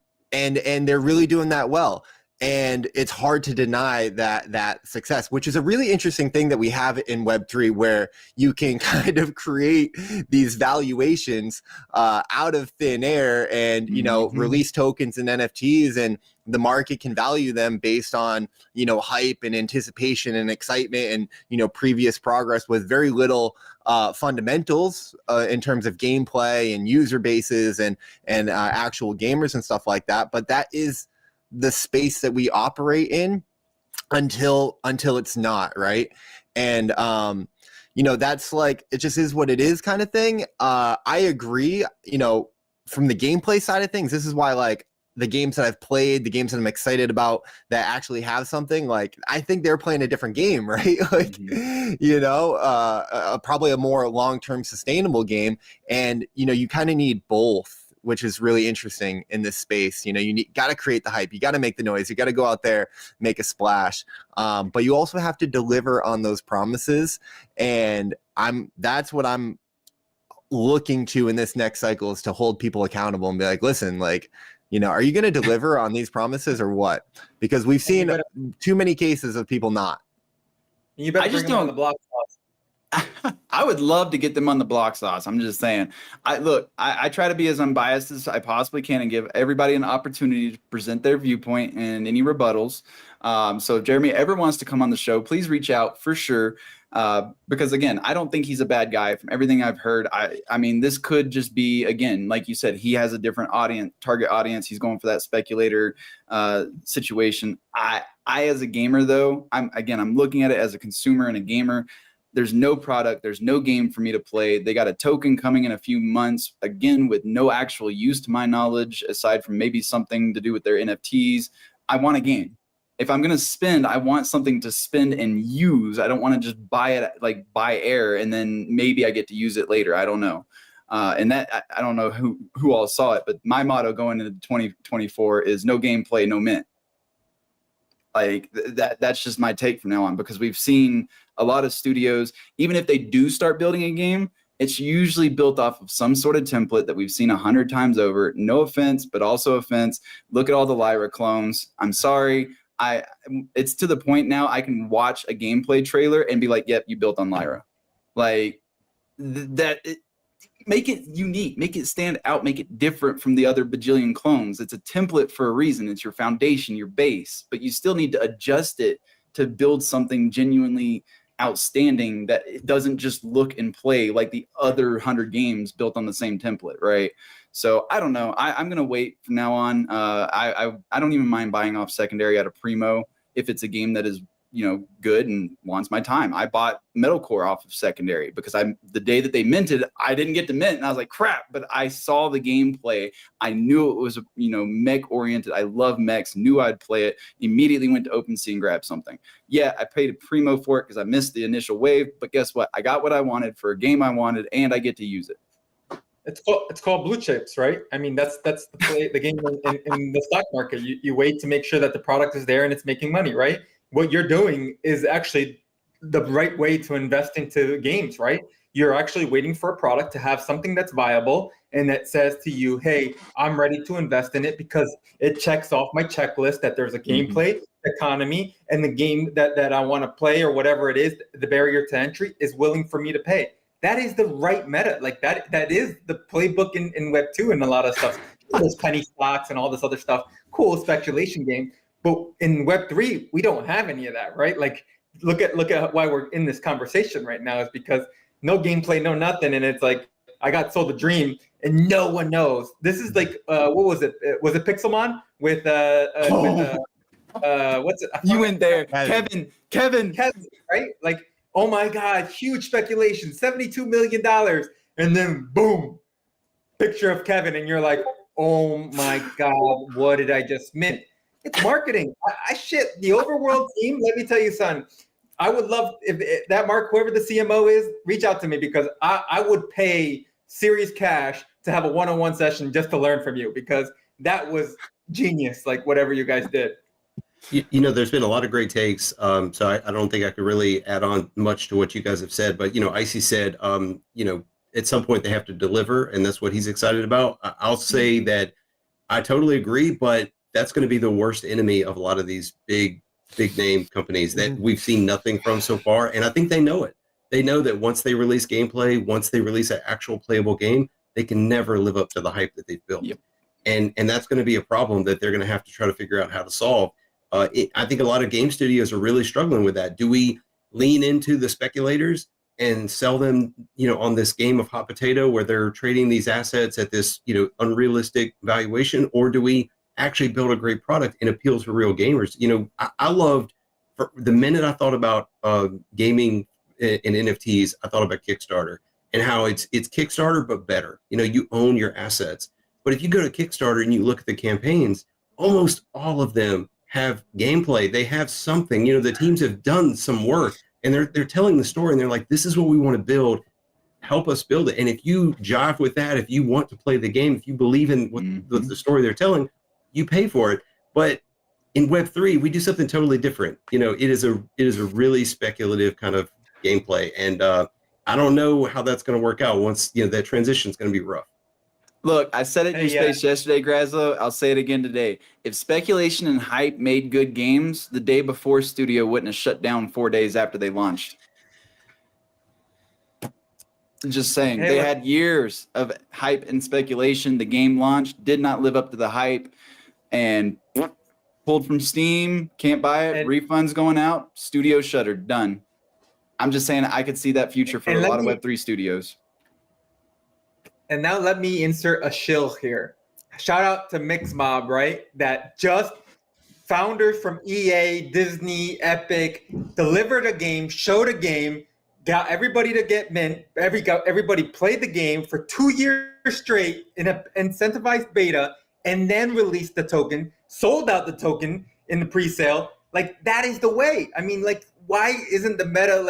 they're really doing that well. And it's hard to deny that success, which is a really interesting thing that we have in Web3, where you can kind of create these valuations out of thin air and, release tokens and NFTs, and the market can value them based on, hype and anticipation and excitement and, previous progress with very little fundamentals in terms of gameplay and user bases and actual gamers and stuff like that. But that is the space that we operate in until it's not, right? And that's like, it just is what it is kind of thing. I agree, from the gameplay side of things, this is why, like, the games that I've played, the games that I'm excited about that actually have something, like, I think they're playing a different game, right? Like, probably a more long-term sustainable game. And, you kind of need both, which is really interesting in this space. You got to create the hype. You got to make the noise. You got to go out there, make a splash. But you also have to deliver on those promises. And that's what I'm looking to in this next cycle, is to hold people accountable and be like, listen, like, are you going to deliver on these promises or what? Because we've seen too many cases of people not. You better bring them on the block sauce. I would love to get them on the block sauce. I'm just saying. I try to be as unbiased as I possibly can and give everybody an opportunity to present their viewpoint and any rebuttals. So if Jeremy ever wants to come on the show, please reach out for sure. Because again, I don't think he's a bad guy. From everything I've heard, I mean, this could just be, again, like you said, he has a different target audience. He's going for that speculator situation. I as a gamer though, I'm looking at it as a consumer and a gamer. There's no product, there's no game for me to play. They got a token coming in a few months, again, with no actual use to my knowledge, aside from maybe something to do with their NFTs. I want a game. If I'm going to spend, I want something to spend and use. I don't want to just buy it, like buy air, and then maybe I get to use it later. I don't know. And that, I don't know who all saw it, but my motto going into 2024 is no gameplay, no mint. Like that's just my take from now on, because we've seen a lot of studios, even if they do start building a game, it's usually built off of some sort of template that we've seen 100 times over. No offense, but also offense. Look at all the Lyra clones. I'm sorry. It's to the point now I can watch a gameplay trailer and be like, yep, you built on Lyra. Like make it unique, make it stand out, make it different from the other bajillion clones. It's a template for a reason. It's your foundation, your base, but you still need to adjust it to build something genuinely outstanding that it doesn't just look and play like the other 100 games built on the same template, right? So I don't know. I'm gonna wait from now on. I don't even mind buying off secondary out of Primo if it's a game that is good and wants my time. I bought Metalcore off of secondary because the day that they minted, I didn't get to mint, and I was like, crap. But I saw the gameplay. I knew it was mech oriented. I love mechs. Knew I'd play it. Immediately went to OpenSea and grabbed something. Yeah, I paid a Primo for it because I missed the initial wave. But guess what? I got what I wanted for a game I wanted, and I get to use it. It's called blue chips, right? I mean, that's the game in the stock market. You wait to make sure that the product is there and it's making money, right? What you're doing is actually the right way to invest into games, right? You're actually waiting for a product to have something that's viable and that says to you, hey, I'm ready to invest in it because it checks off my checklist that there's a gameplay economy, and the game that I want to play or whatever it is, the barrier to entry is willing for me to pay. That is the right meta. Like that is the playbook in Web 2 and a lot of stuff. There's penny stocks and all this other stuff. Cool speculation game. But in Web 3, we don't have any of that, right? Like look at why we're in this conversation right now is because no gameplay, no nothing. And it's like, I got sold a dream and no one knows. This is like, what was it? Was it Pixelmon with what's it? You went there. Kevin, right? Like, oh my God, huge speculation, $72 million. And then boom, picture of Kevin. And you're like, oh my God, what did I just mint? It's marketing. I shit the overworld team. Let me tell you, son, I would love if that Mark, whoever the CMO is, reach out to me because I would pay serious cash to have a one-on-one session just to learn from you because that was genius, like whatever you guys did. There's been a lot of great takes, so I don't think I could really add on much to what you guys have said. But Icy said, at some point they have to deliver, and that's what he's excited about. I'll say that I totally agree, but that's going to be the worst enemy of a lot of these big name companies that we've seen nothing from so far, and I think they know it. They know that once they release gameplay, once they release an actual playable game, they can never live up to the hype that they've built, and that's going to be a problem that they're going to have to try to figure out how to solve. I think a lot of game studios are really struggling with that. Do we lean into the speculators and sell them, on this game of hot potato where they're trading these assets at this, unrealistic valuation, or do we actually build a great product and appeal to real gamers? I loved, for the minute I thought about gaming in NFTs, I thought about Kickstarter and how it's Kickstarter but better. You own your assets. But if you go to Kickstarter and you look at the campaigns, almost all of them have gameplay. They have something. The teams have done some work, and they're telling the story, and they're like, this is what we want to build. Help us build it. And if you jive with that, if you want to play the game, if you believe in what the story they're telling, you pay for it. But in Web3, we do something totally different. It is a really speculative kind of gameplay, and I don't know how that's going to work out once that transition is going to be rough. Look, I said it in your space yesterday, Grazlo. I'll say it again today. If speculation and hype made good games, the day before studio wouldn't have shut down 4 days after they launched. Just saying, they had years of hype and speculation. The game launched, did not live up to the hype, and pulled from Steam, can't buy it, refunds going out, studio shuttered, done. I'm just saying I could see that future for a lot of Web3 studios. And now let me insert a shill here. Shout out to Mixmob, right? That just founders from EA, Disney, Epic delivered a game, showed a game, got everybody to get mint. Everybody played the game for 2 years straight in an incentivized beta, and then released the token, sold out the token in the pre-sale. Like, that is the way. I mean, like, why isn't the meta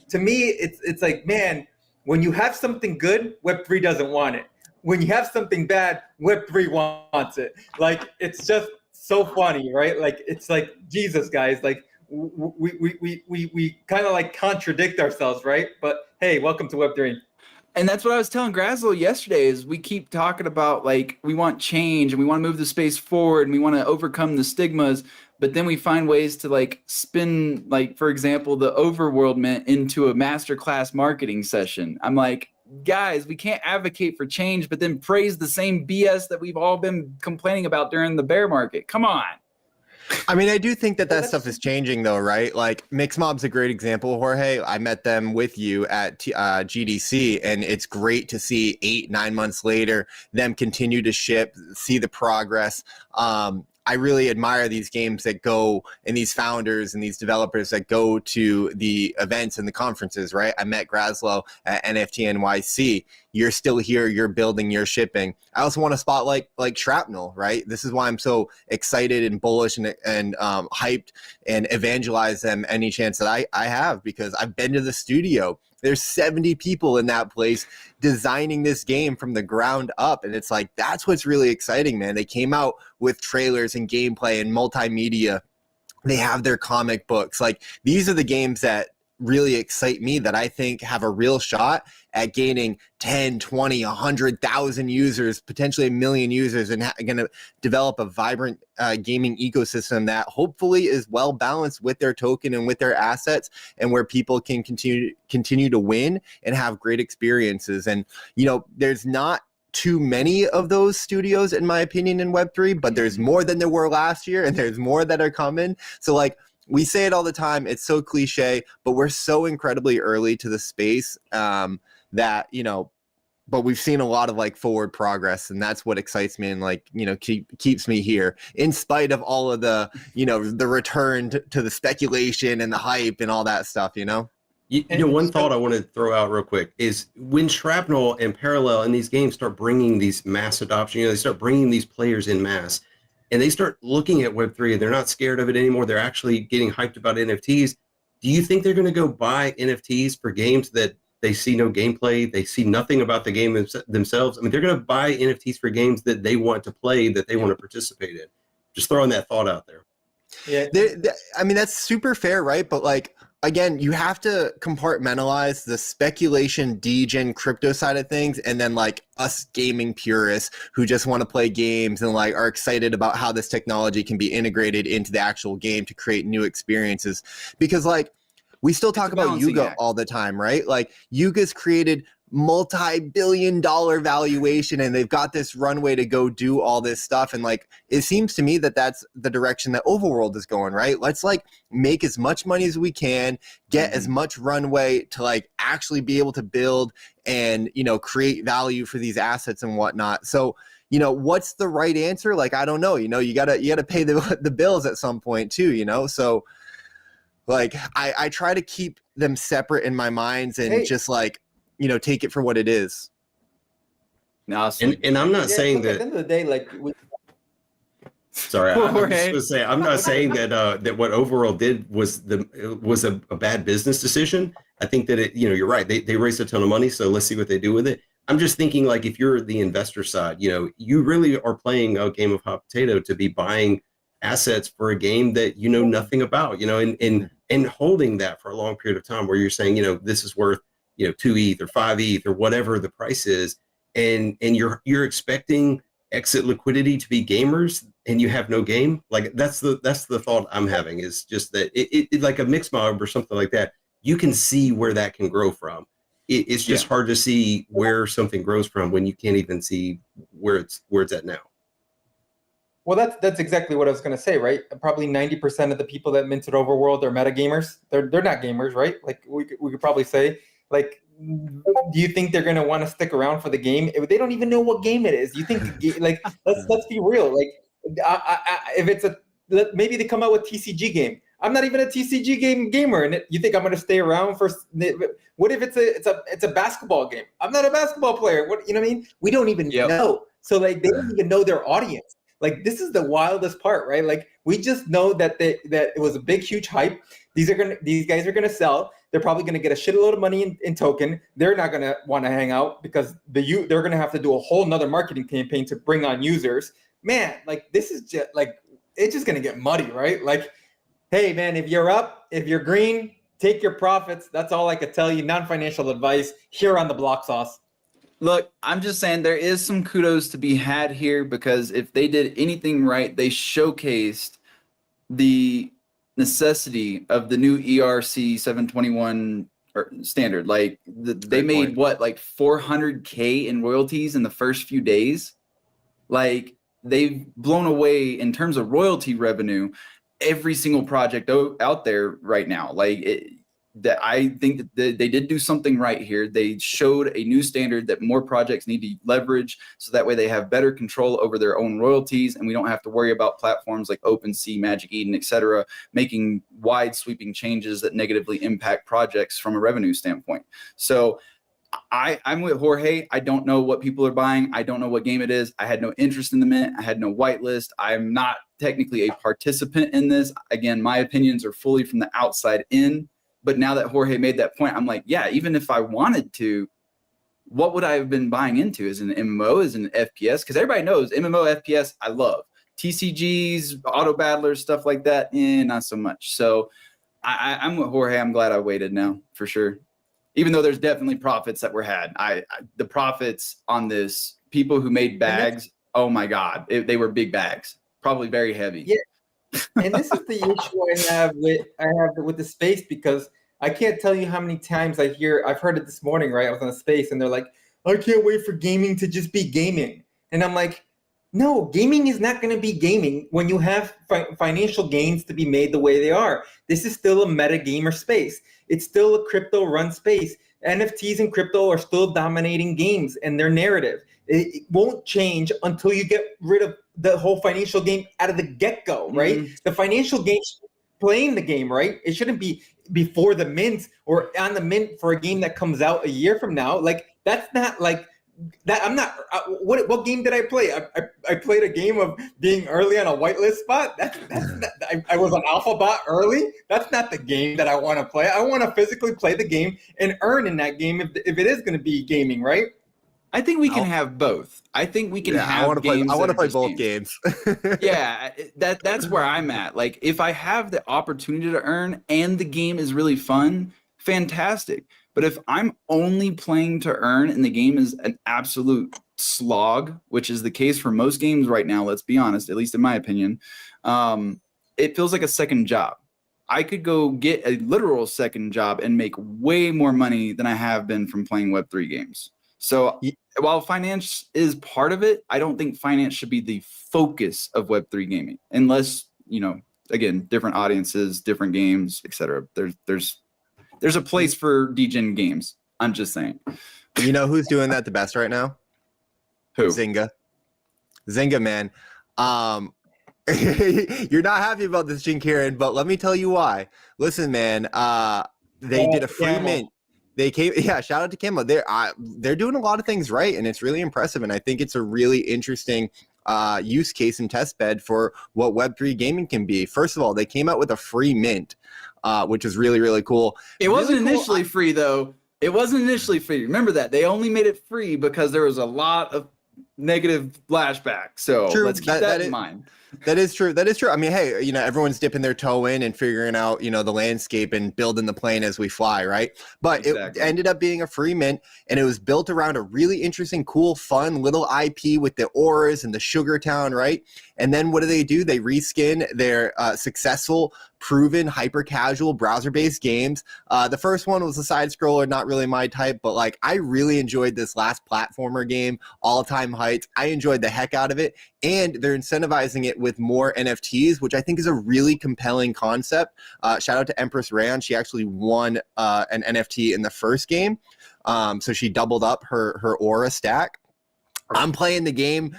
to me? It's like, man, when you have something good, Web3 doesn't want it. When you have something bad, Web3 wants it. Like, it's just so funny, right? Like, it's like, Jesus, guys, like, we kind of like contradict ourselves, right? But hey, welcome to Web3. And that's what I was telling Grazlo yesterday is we keep talking about, like, we want change and we want to move the space forward and we want to overcome the stigmas, but then we find ways to, like, spin, like, for example, the overworld mint into a masterclass marketing session. I'm like, guys, we can't advocate for change, but then praise the same BS that we've all been complaining about during the bear market. Come on. I mean, I do think that stuff is changing, though, right? Like, Mixmob's a great example, Jorge. I met them with you at GDC, and it's great to see 8-9 months later them continue to ship, see the progress. I really admire these games that go, and these founders and these developers that go to the events and the conferences, right? I met Grazlo at NFT NYC. You're still here, you're building, you're shipping. I also want to spotlight like Shrapnel, right? This is why I'm so excited and bullish and hyped and evangelize them any chance that I have, because I've been to the studio. There's 70 people in that place designing this game from the ground up. And it's like, that's what's really exciting, man. They came out with trailers and gameplay and multimedia. They have their comic books. Like, these are the games that really excite me, that I think have a real shot at gaining 10, 20, 100,000 users, potentially 1 million users, and going to develop a vibrant gaming ecosystem that hopefully is well balanced with their token and with their assets, and where people can continue to win and have great experiences. And, there's not too many of those studios, in my opinion, in Web3, but there's more than there were last year, and there's more that are coming. So, like, we say it all the time, it's so cliche, but we're so incredibly early to the space that, but we've seen a lot of like forward progress, and that's what excites me and keeps me here, in spite of all of the, the return to the speculation and the hype and all that stuff, One thought I want to throw out real quick is when Shrapnel and Parallel and these games start bringing these mass adoption, they start bringing these players in mass, and they start looking at Web3 and they're not scared of it anymore. They're actually getting hyped about NFTs. Do you think they're going to go buy NFTs for games that they see no gameplay, they see nothing about the game themselves? I mean, they're going to buy NFTs for games that they want to play, that they want to participate in. Just throwing that thought out there. Yeah, I mean, that's super fair, right? But like, again, you have to compartmentalize the speculation, degen, crypto side of things, and then like us gaming purists who just want to play games and like are excited about how this technology can be integrated into the actual game to create new experiences. Because like, we still talk about Yuga all the time, right? Like, Yuga's created multi-billion-dollar valuation, and they've got this runway to go do all this stuff. And like, it seems to me that that's the direction that Overworld is going, right? Let's like make as much money as we can, get as much runway to like actually be able to build and, create value for these assets and whatnot. So, what's the right answer? Like, I don't know, you gotta pay the bills at some point too, so Like I try to keep them separate in my minds and just like, take it for what it is. Awesome. And I'm not saying At the that. end of the day, like Sorry, I'm just Jorge. going to say I'm not saying that that what Overworld did was a bad business decision. I think that you're right. They raised a ton of money, so let's see what they do with it. I'm just thinking, like, if you're the investor side, you really are playing a game of hot potato to be buying assets for a game that you know nothing about, and holding that for a long period of time, where you're saying, this is worth 2 ETH or 5 ETH or whatever the price is, and you're expecting exit liquidity to be gamers, and you have no game. Like, that's the thought I'm having, is just that it like a mixed mob or something like that. You can see where that can grow from. It's just hard to see where something grows from when you can't even see where it's at now. Well, that's exactly what I was going to say, right? Probably 90% of the people that minted Overworld are metagamers. They're not gamers, right? Like we could probably say, like, do you think they're going to want to stick around for the game? If they don't even know what game it is, you think like let's be real. Like, if it's maybe they come out with TCG game. I'm not even a TCG gamer, and you think I'm going to stay around for? What if it's a basketball game? I'm not a basketball player. What, you know what I mean? We don't even know. So like they don't even know their audience. Like, this is the wildest part, right? Like, we just know that that it was a big, huge hype. These guys are gonna sell. They're probably gonna get a shitload of money in token. They're not gonna want to hang out because they're gonna have to do a whole nother marketing campaign to bring on users. Man, like, this is just like, it's just gonna get muddy, right? Like, hey man, if you're up, if you're green, take your profits. That's all I could tell you. Non-financial advice here on the Block Sauce. Look, I'm just saying there is some kudos to be had here, because if they did anything right, they showcased the necessity of the new ERC 721 standard. Like, they made what, like 400K in royalties in the first few days. Like, they've blown away in terms of royalty revenue every single project out there right now. Like, that I think that they did do something right here. They showed a new standard that more projects need to leverage, so that way they have better control over their own royalties, and we don't have to worry about platforms like OpenSea, Magic Eden, etc., making wide sweeping changes that negatively impact projects from a revenue standpoint. So I'm with Jorge. I don't know what people are buying. I don't know what game it is. I had no interest in the mint. I had no whitelist. I'm not technically a participant in this. Again, my opinions are fully from the outside in. But now that Jorge made that point, I'm like, yeah, even if I wanted to, what would I have been buying into? As an MMO, as an FPS? Because everybody knows MMO, FPS, I love. TCGs, auto battlers, stuff like that, not so much. So I'm with Jorge. I'm glad I waited now, for sure. Even though there's definitely profits that were had. The profits on this, people who made bags, oh my God, they were big bags, probably very heavy. Yeah. And this is the issue I have with the space, because I can't tell you how many times I've heard it this morning, right? I was on a space and they're like, I can't wait for gaming to just be gaming. And I'm like, no, gaming is not going to be gaming when you have financial gains to be made the way they are. This is still a meta gamer space. It's still a crypto run space. NFTs and crypto are still dominating games and their narrative. It won't change until you get rid of the whole financial game out of the get-go, right? Mm-hmm. The financial game, playing the game, right? It shouldn't be before the mint or on the mint for a game that comes out a year from now. Like, that's not like that. I'm not. What game did I play? I played a game of being early on a whitelist spot. That's not, I was an alpha bot early. That's not the game that I want to play. I want to physically play the game and earn in that game if it is going to be gaming, right? I think we can have both. I think we can have. I want to play both games. Yeah, that's where I'm at. Like, if I have the opportunity to earn and the game is really fun, fantastic. But if I'm only playing to earn and the game is an absolute slog, which is the case for most games right now, let's be honest, at least in my opinion, it feels like a second job. I could go get a literal second job and make way more money than I have been from playing Web3 games. So while finance is part of it, I don't think finance should be the focus of Web3 gaming, unless, again, different audiences, different games, etc. There's a place for degen games. I'm just saying. You know who's doing that the best right now? Who? Zynga, man. You're not happy about this, Jin Kieran, but let me tell you why. Listen, man, they did a free Camel. mint. They came, yeah. Shout out to Camel. They're doing a lot of things right, and it's really impressive. And I think it's a really interesting use case and test bed for what Web3 gaming can be. First of all, they came out with a free mint, which is really, really cool. It wasn't Really cool. initially free, though. It wasn't initially free. Remember that. They only made it free because there was a lot of negative flashback. So True. let's keep that in mind. That is true. That is true. I mean, hey, everyone's dipping their toe in and figuring out, the landscape and building the plane as we fly, right? But Exactly. It ended up being a free mint, and it was built around a really interesting, cool, fun little IP with the auras and the sugar town, right? And then what do? They reskin their successful, proven, hyper-casual browser-based games. The first one was a side-scroller, not really my type, but like I really enjoyed this last platformer game, All Time Heights. I enjoyed the heck out of it, and they're incentivizing it with more NFTs, which I think is a really compelling concept. Shout out to Empress Rayon. She actually won an NFT in the first game, so she doubled up her aura stack. I'm playing the game.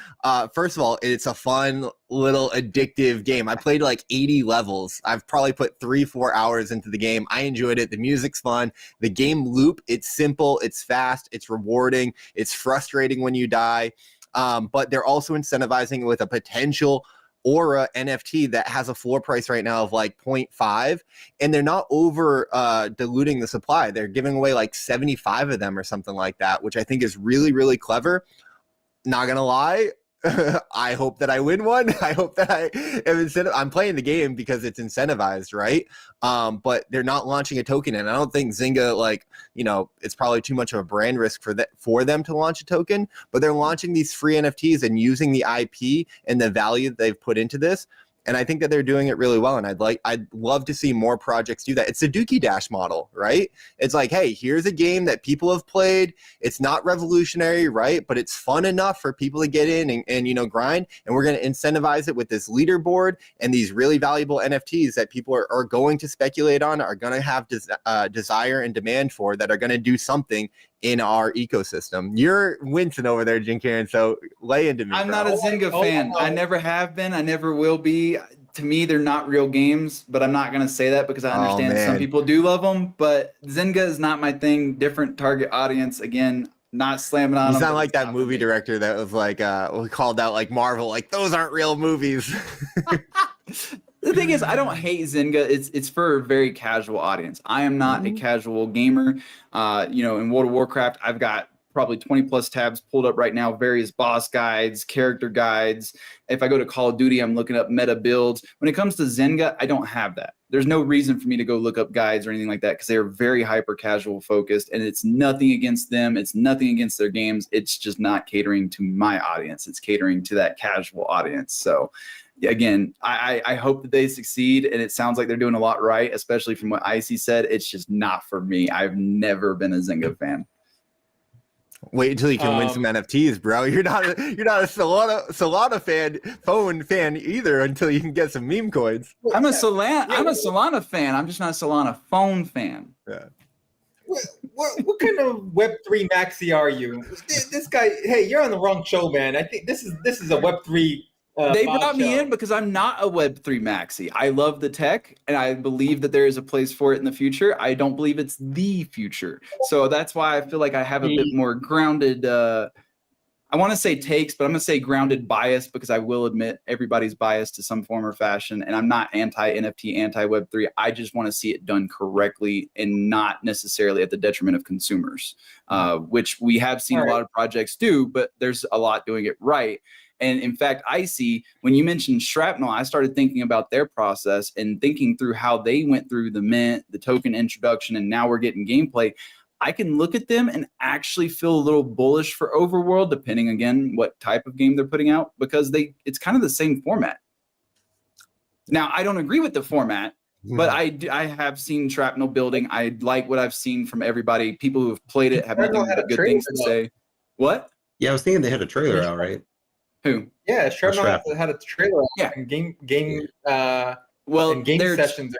First of all, it's a fun little addictive game. I played like 80 levels. I've probably put 3-4 hours into the game. I enjoyed it. The music's fun. The game loop, it's simple, it's fast, it's rewarding, it's frustrating when you die. But they're also incentivizing it with a potential Aura NFT that has a floor price right now of like 0.5, and they're not over diluting the supply. They're giving away like 75 of them or something like that, which I think is really, really clever. Not gonna lie, I hope that I win one. I hope that I'm playing the game because it's incentivized, right? But they're not launching a token, and I don't think Zynga, it's probably too much of a brand risk for them to launch a token. But they're launching these free NFTs and using the IP and the value that they've put into this. And I think that they're doing it really well. And I'd love to see more projects do that. It's a Dookie Dash model, right? It's like, hey, here's a game that people have played. It's not revolutionary, right? But it's fun enough for people to get in and grind. And we're going to incentivize it with this leaderboard and these really valuable NFTs that people are going to speculate on, are going to have desire and demand for, that are going to do something in our ecosystem. You're wincing over there, Jin Kieran, so lay into me. I'm bro. not a Zynga fan. I never have been. I never will be. To me, they're not real games, but I'm not going to say that because I understand some people do love them. But Zynga is not my thing. Different target audience. Again, not slamming on them. You sound like that movie director that was like, called out like Marvel, like those aren't real movies. The thing is, I don't hate Zynga. It's for a very casual audience. I am not a casual gamer. In World of Warcraft, I've got probably 20 plus tabs pulled up right now, various boss guides, character guides. If I go to Call of Duty, I'm looking up meta builds. When it comes to Zynga, I don't have that. There's no reason for me to go look up guides or anything like that because they're very hyper casual focused, and it's nothing against them. It's nothing against their games. It's just not catering to my audience. It's catering to that casual audience. So again, I hope that they succeed, and it sounds like they're doing a lot right, especially from what Icy said. It's just not for me. I've never been a Zynga fan. Wait until you can win some NFTs, bro. You're not a Solana phone fan either until you can get some meme coins. I'm a Solana fan. I'm just not a Solana phone fan. Yeah. What kind of Web3 maxi are you? This guy, hey, you're on the wrong show, man. I think this is a Web3. They brought me in because I'm not a Web3 maxi. I love the tech, and I believe that there is a place for it in the future. I don't believe it's the future. So that's why I feel like I have a bit more grounded, I want to say takes, but I'm going to say grounded bias, because I will admit everybody's biased to some form or fashion, and I'm not anti-NFT, anti-Web3. I just want to see it done correctly and not necessarily at the detriment of consumers, which we have seen a lot of projects do, but there's a lot doing it right. And in fact, Icy, when you mentioned Shrapnel, I started thinking about their process and thinking through how they went through the mint, the token introduction, and now we're getting gameplay. I can look at them and actually feel a little bullish for Overworld, depending, again, what type of game they're putting out, because it's kind of the same format. Now, I don't agree with the format, but I have seen Shrapnel building. I like what I've seen from everybody. People who have played it have nothing but good things to say. What? Yeah, I was thinking they had a trailer out, right? Who? Yeah, Shrapnel had a trailer. Yeah. And game well, and game sessions.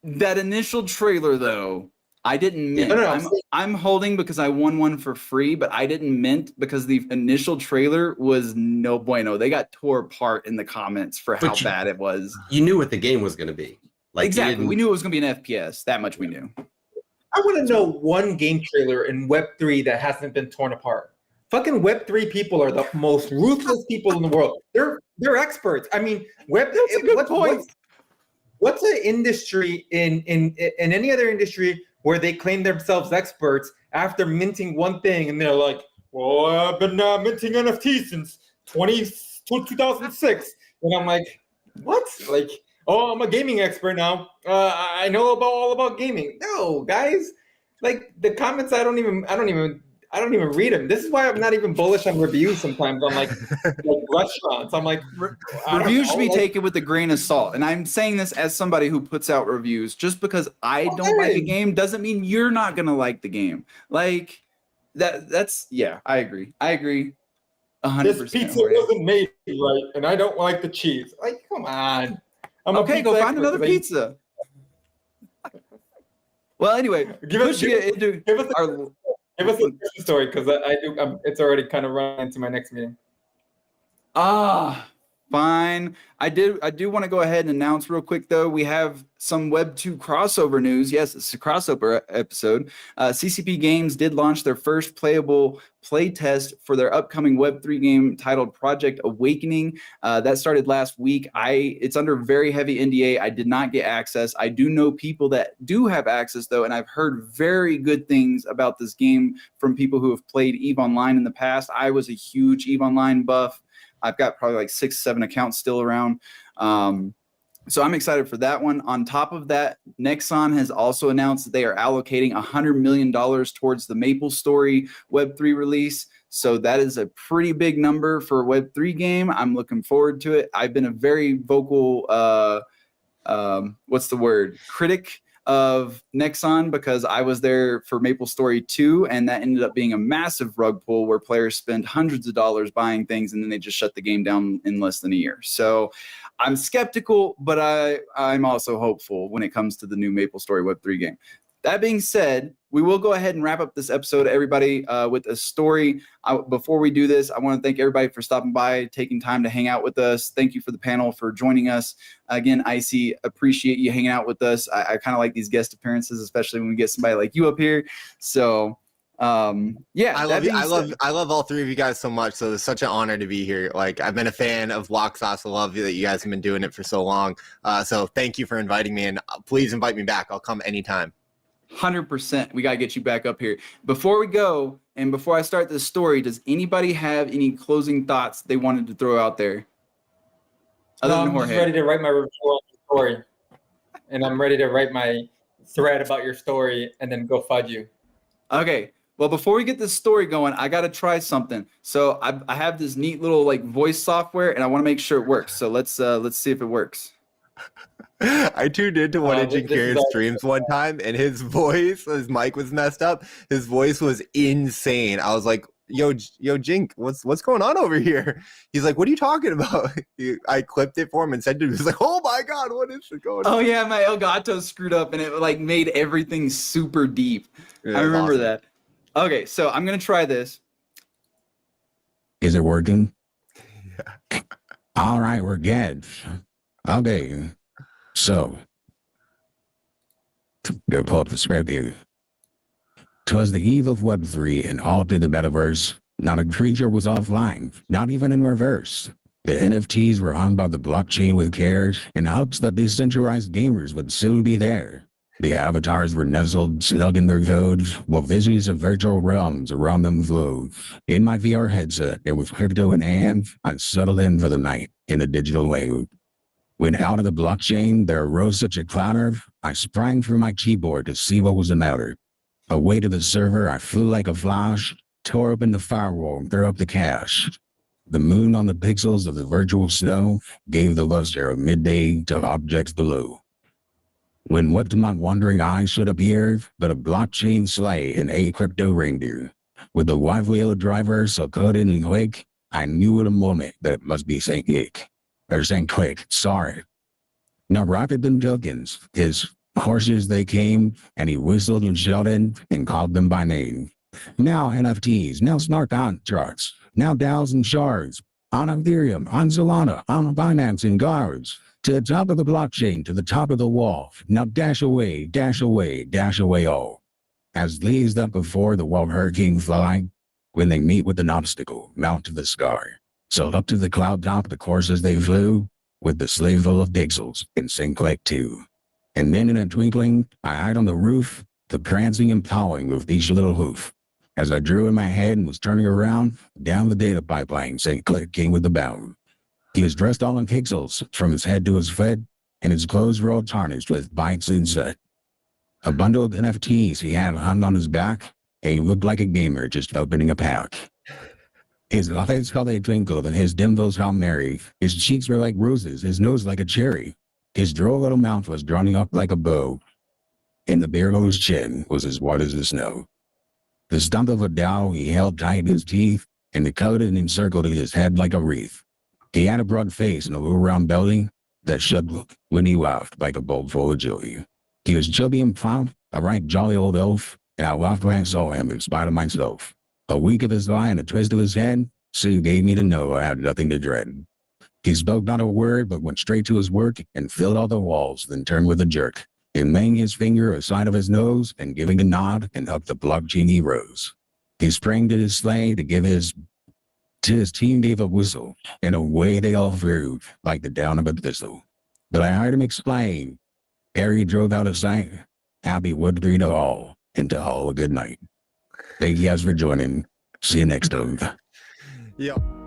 That initial trailer, though, I didn't mint. No, no, no. I'm holding because I won one for free, but I didn't mint because the initial trailer was no bueno. They got tore apart in the comments for how bad it was. You knew what the game was going to be. Like, exactly. We knew it was going to be an FPS. That much we knew. I want to know one game trailer in Web3 that hasn't been torn apart. Fucking Web3 people are the most ruthless people in the world. They're experts. I mean, That's a good point. What's an industry in any other industry where they claim themselves experts after minting one thing and they're like, well, I've been minting NFTs since 2006. And I'm like, what? Like, oh, I'm a gaming expert now. I know all about gaming. No, guys. Like the comments, I don't even read them. This is why I'm not even bullish on reviews sometimes on like restaurants. I'm like, reviews should be taken with a grain of salt. And I'm saying this as somebody who puts out reviews. Just because I don't like a game doesn't mean you're not gonna like the game. Like that's yeah, I agree. 100%. This pizza wasn't made right, and I don't like the cheese. Like, come on. Okay, go find another pizza. Well, anyway, give us a story because it's already kind of running into my next meeting. Fine. I do want to go ahead and announce real quick, though. We have some Web 2 crossover news. Yes, it's a crossover episode. CCP Games did launch their first playable play test for their upcoming Web 3 game titled Project Awakening. That started last week. It's under very heavy NDA. I did not get access. I do know people that do have access, though, and I've heard very good things about this game from people who have played EVE Online in the past. I was a huge EVE Online buff. I've got probably like 6-7 accounts still around. So I'm excited for that one. On top of that, Nexon has also announced that they are allocating $100 million towards the MapleStory Web3 release. So that is a pretty big number for a Web3 game. I'm looking forward to it. I've been a very vocal, critic of Nexon because I was there for MapleStory 2, and that ended up being a massive rug pull where players spend hundreds of dollars buying things and then they just shut the game down in less than a year. So I'm skeptical, but I'm also hopeful when it comes to the new MapleStory Web3 game. That being said, we will go ahead and wrap up this episode, everybody, with a story. Before we do this, I want to thank everybody for stopping by, taking time to hang out with us. Thank you for the panel for joining us. Again, Icy, appreciate you hanging out with us. I kind of like these guest appearances, especially when we get somebody like you up here. So, yeah. I love all three of you guys so much. So it's such an honor to be here. Like, I've been a fan of Block Sauce. I love that you guys have been doing it for so long. So thank you for inviting me, and please invite me back. I'll come anytime. 100%. We got to get you back up here. Before we go, and before I start this story, does anybody have any closing thoughts they wanted to throw out there? I'm just ready to write my review on the story. And I'm ready to write my thread about your story and then go fudge you. Okay. Well, before we get this story going, I got to try something. So I have this neat little voice software, and I want to make sure it works. So let's see if it works. I tuned into one of Jinkiren's streams one time, and his mic was messed up. His voice was insane. I was like, yo, Jink, what's going on over here? He's like, what are you talking about? I clipped it for him and sent it. He was like, oh my God, what is going on? Oh yeah, my Elgato screwed up, and it made everything super deep. Yeah, I remember awesome. that. Okay, so I'm going to try this. Is it working? Yeah. All right, we're good. Okay. So, to pull up the script here. 'Twas the eve of Web3 and all through the metaverse. Not a creature was offline, not even in reverse. The NFTs were owned by the blockchain with care in hopes that decentralized gamers would soon be there. The avatars were nestled, snug in their codes, while visions of virtual realms around them flowed. In my VR headset, and with crypto in hand, I settled in for the night in the digital wave. When out of the blockchain there arose such a clatter, I sprang for my keyboard to see what was the matter. Away to the server, I flew like a flash, tore open the firewall and threw up the cache. The moon on the pixels of the virtual snow gave the luster of midday to objects below. When what to my wandering eyes should appear but a blockchain sleigh and a crypto reindeer. With the wheel driver so coded and quick, I knew in a moment that it must be Saint Quick. Or Saint Quick, sorry. Now rapid than tokens, his Horses they came, and he whistled and shouted and called them by name. Now NFTs, now smart contracts, now DAOs and shards, on Ethereum, on Solana, on Binance and guards, to the top of the blockchain, to the top of the wall. Now dash away, dash away, dash away all. As these that before the wall hurricane fly, when they meet with an obstacle, mount to the sky. So up to the cloud top the courses they flew, with the sleigh full of pixels, and sing click too. And then in a twinkling, I eyed on the roof, the prancing and pawing of each little hoof. As I drew in my head and was turning around, down the data pipeline, St. Click came with the bound. He was dressed all in pixels, from his head to his foot, and his clothes were all tarnished with bytes inset. A bundle of NFTs he had hung on his back, and he looked like a gamer just opening a pack. His eyes how they twinkled, and his dimples how merry. His cheeks were like roses, his nose like a cherry. His droll little mouth was drawn up like a bow, and the beard on his chin was as white as the snow. The stump of a dow he held tight in his teeth, and it coated and encircled his head like a wreath. He had a broad face and a little round belly that shook when he laughed like a bowl full of joy. He was chubby and plump, a right jolly old elf, and I laughed when I saw him in spite of myself. A wink of his eye and a twist of his head, Sue gave me to know I had nothing to dread. He spoke not a word, but went straight to his work and filled all the walls, then turned with a jerk, and laying his finger aside of his nose and giving a nod, and up the blockchain he rose. He sprang to his sleigh to his team gave a whistle, and away they all flew like the down of a thistle. But I heard him explain, ere he drove out of sight, happy Web3 to all, and to all a good night. Thank you guys for joining. See you next time. Yep.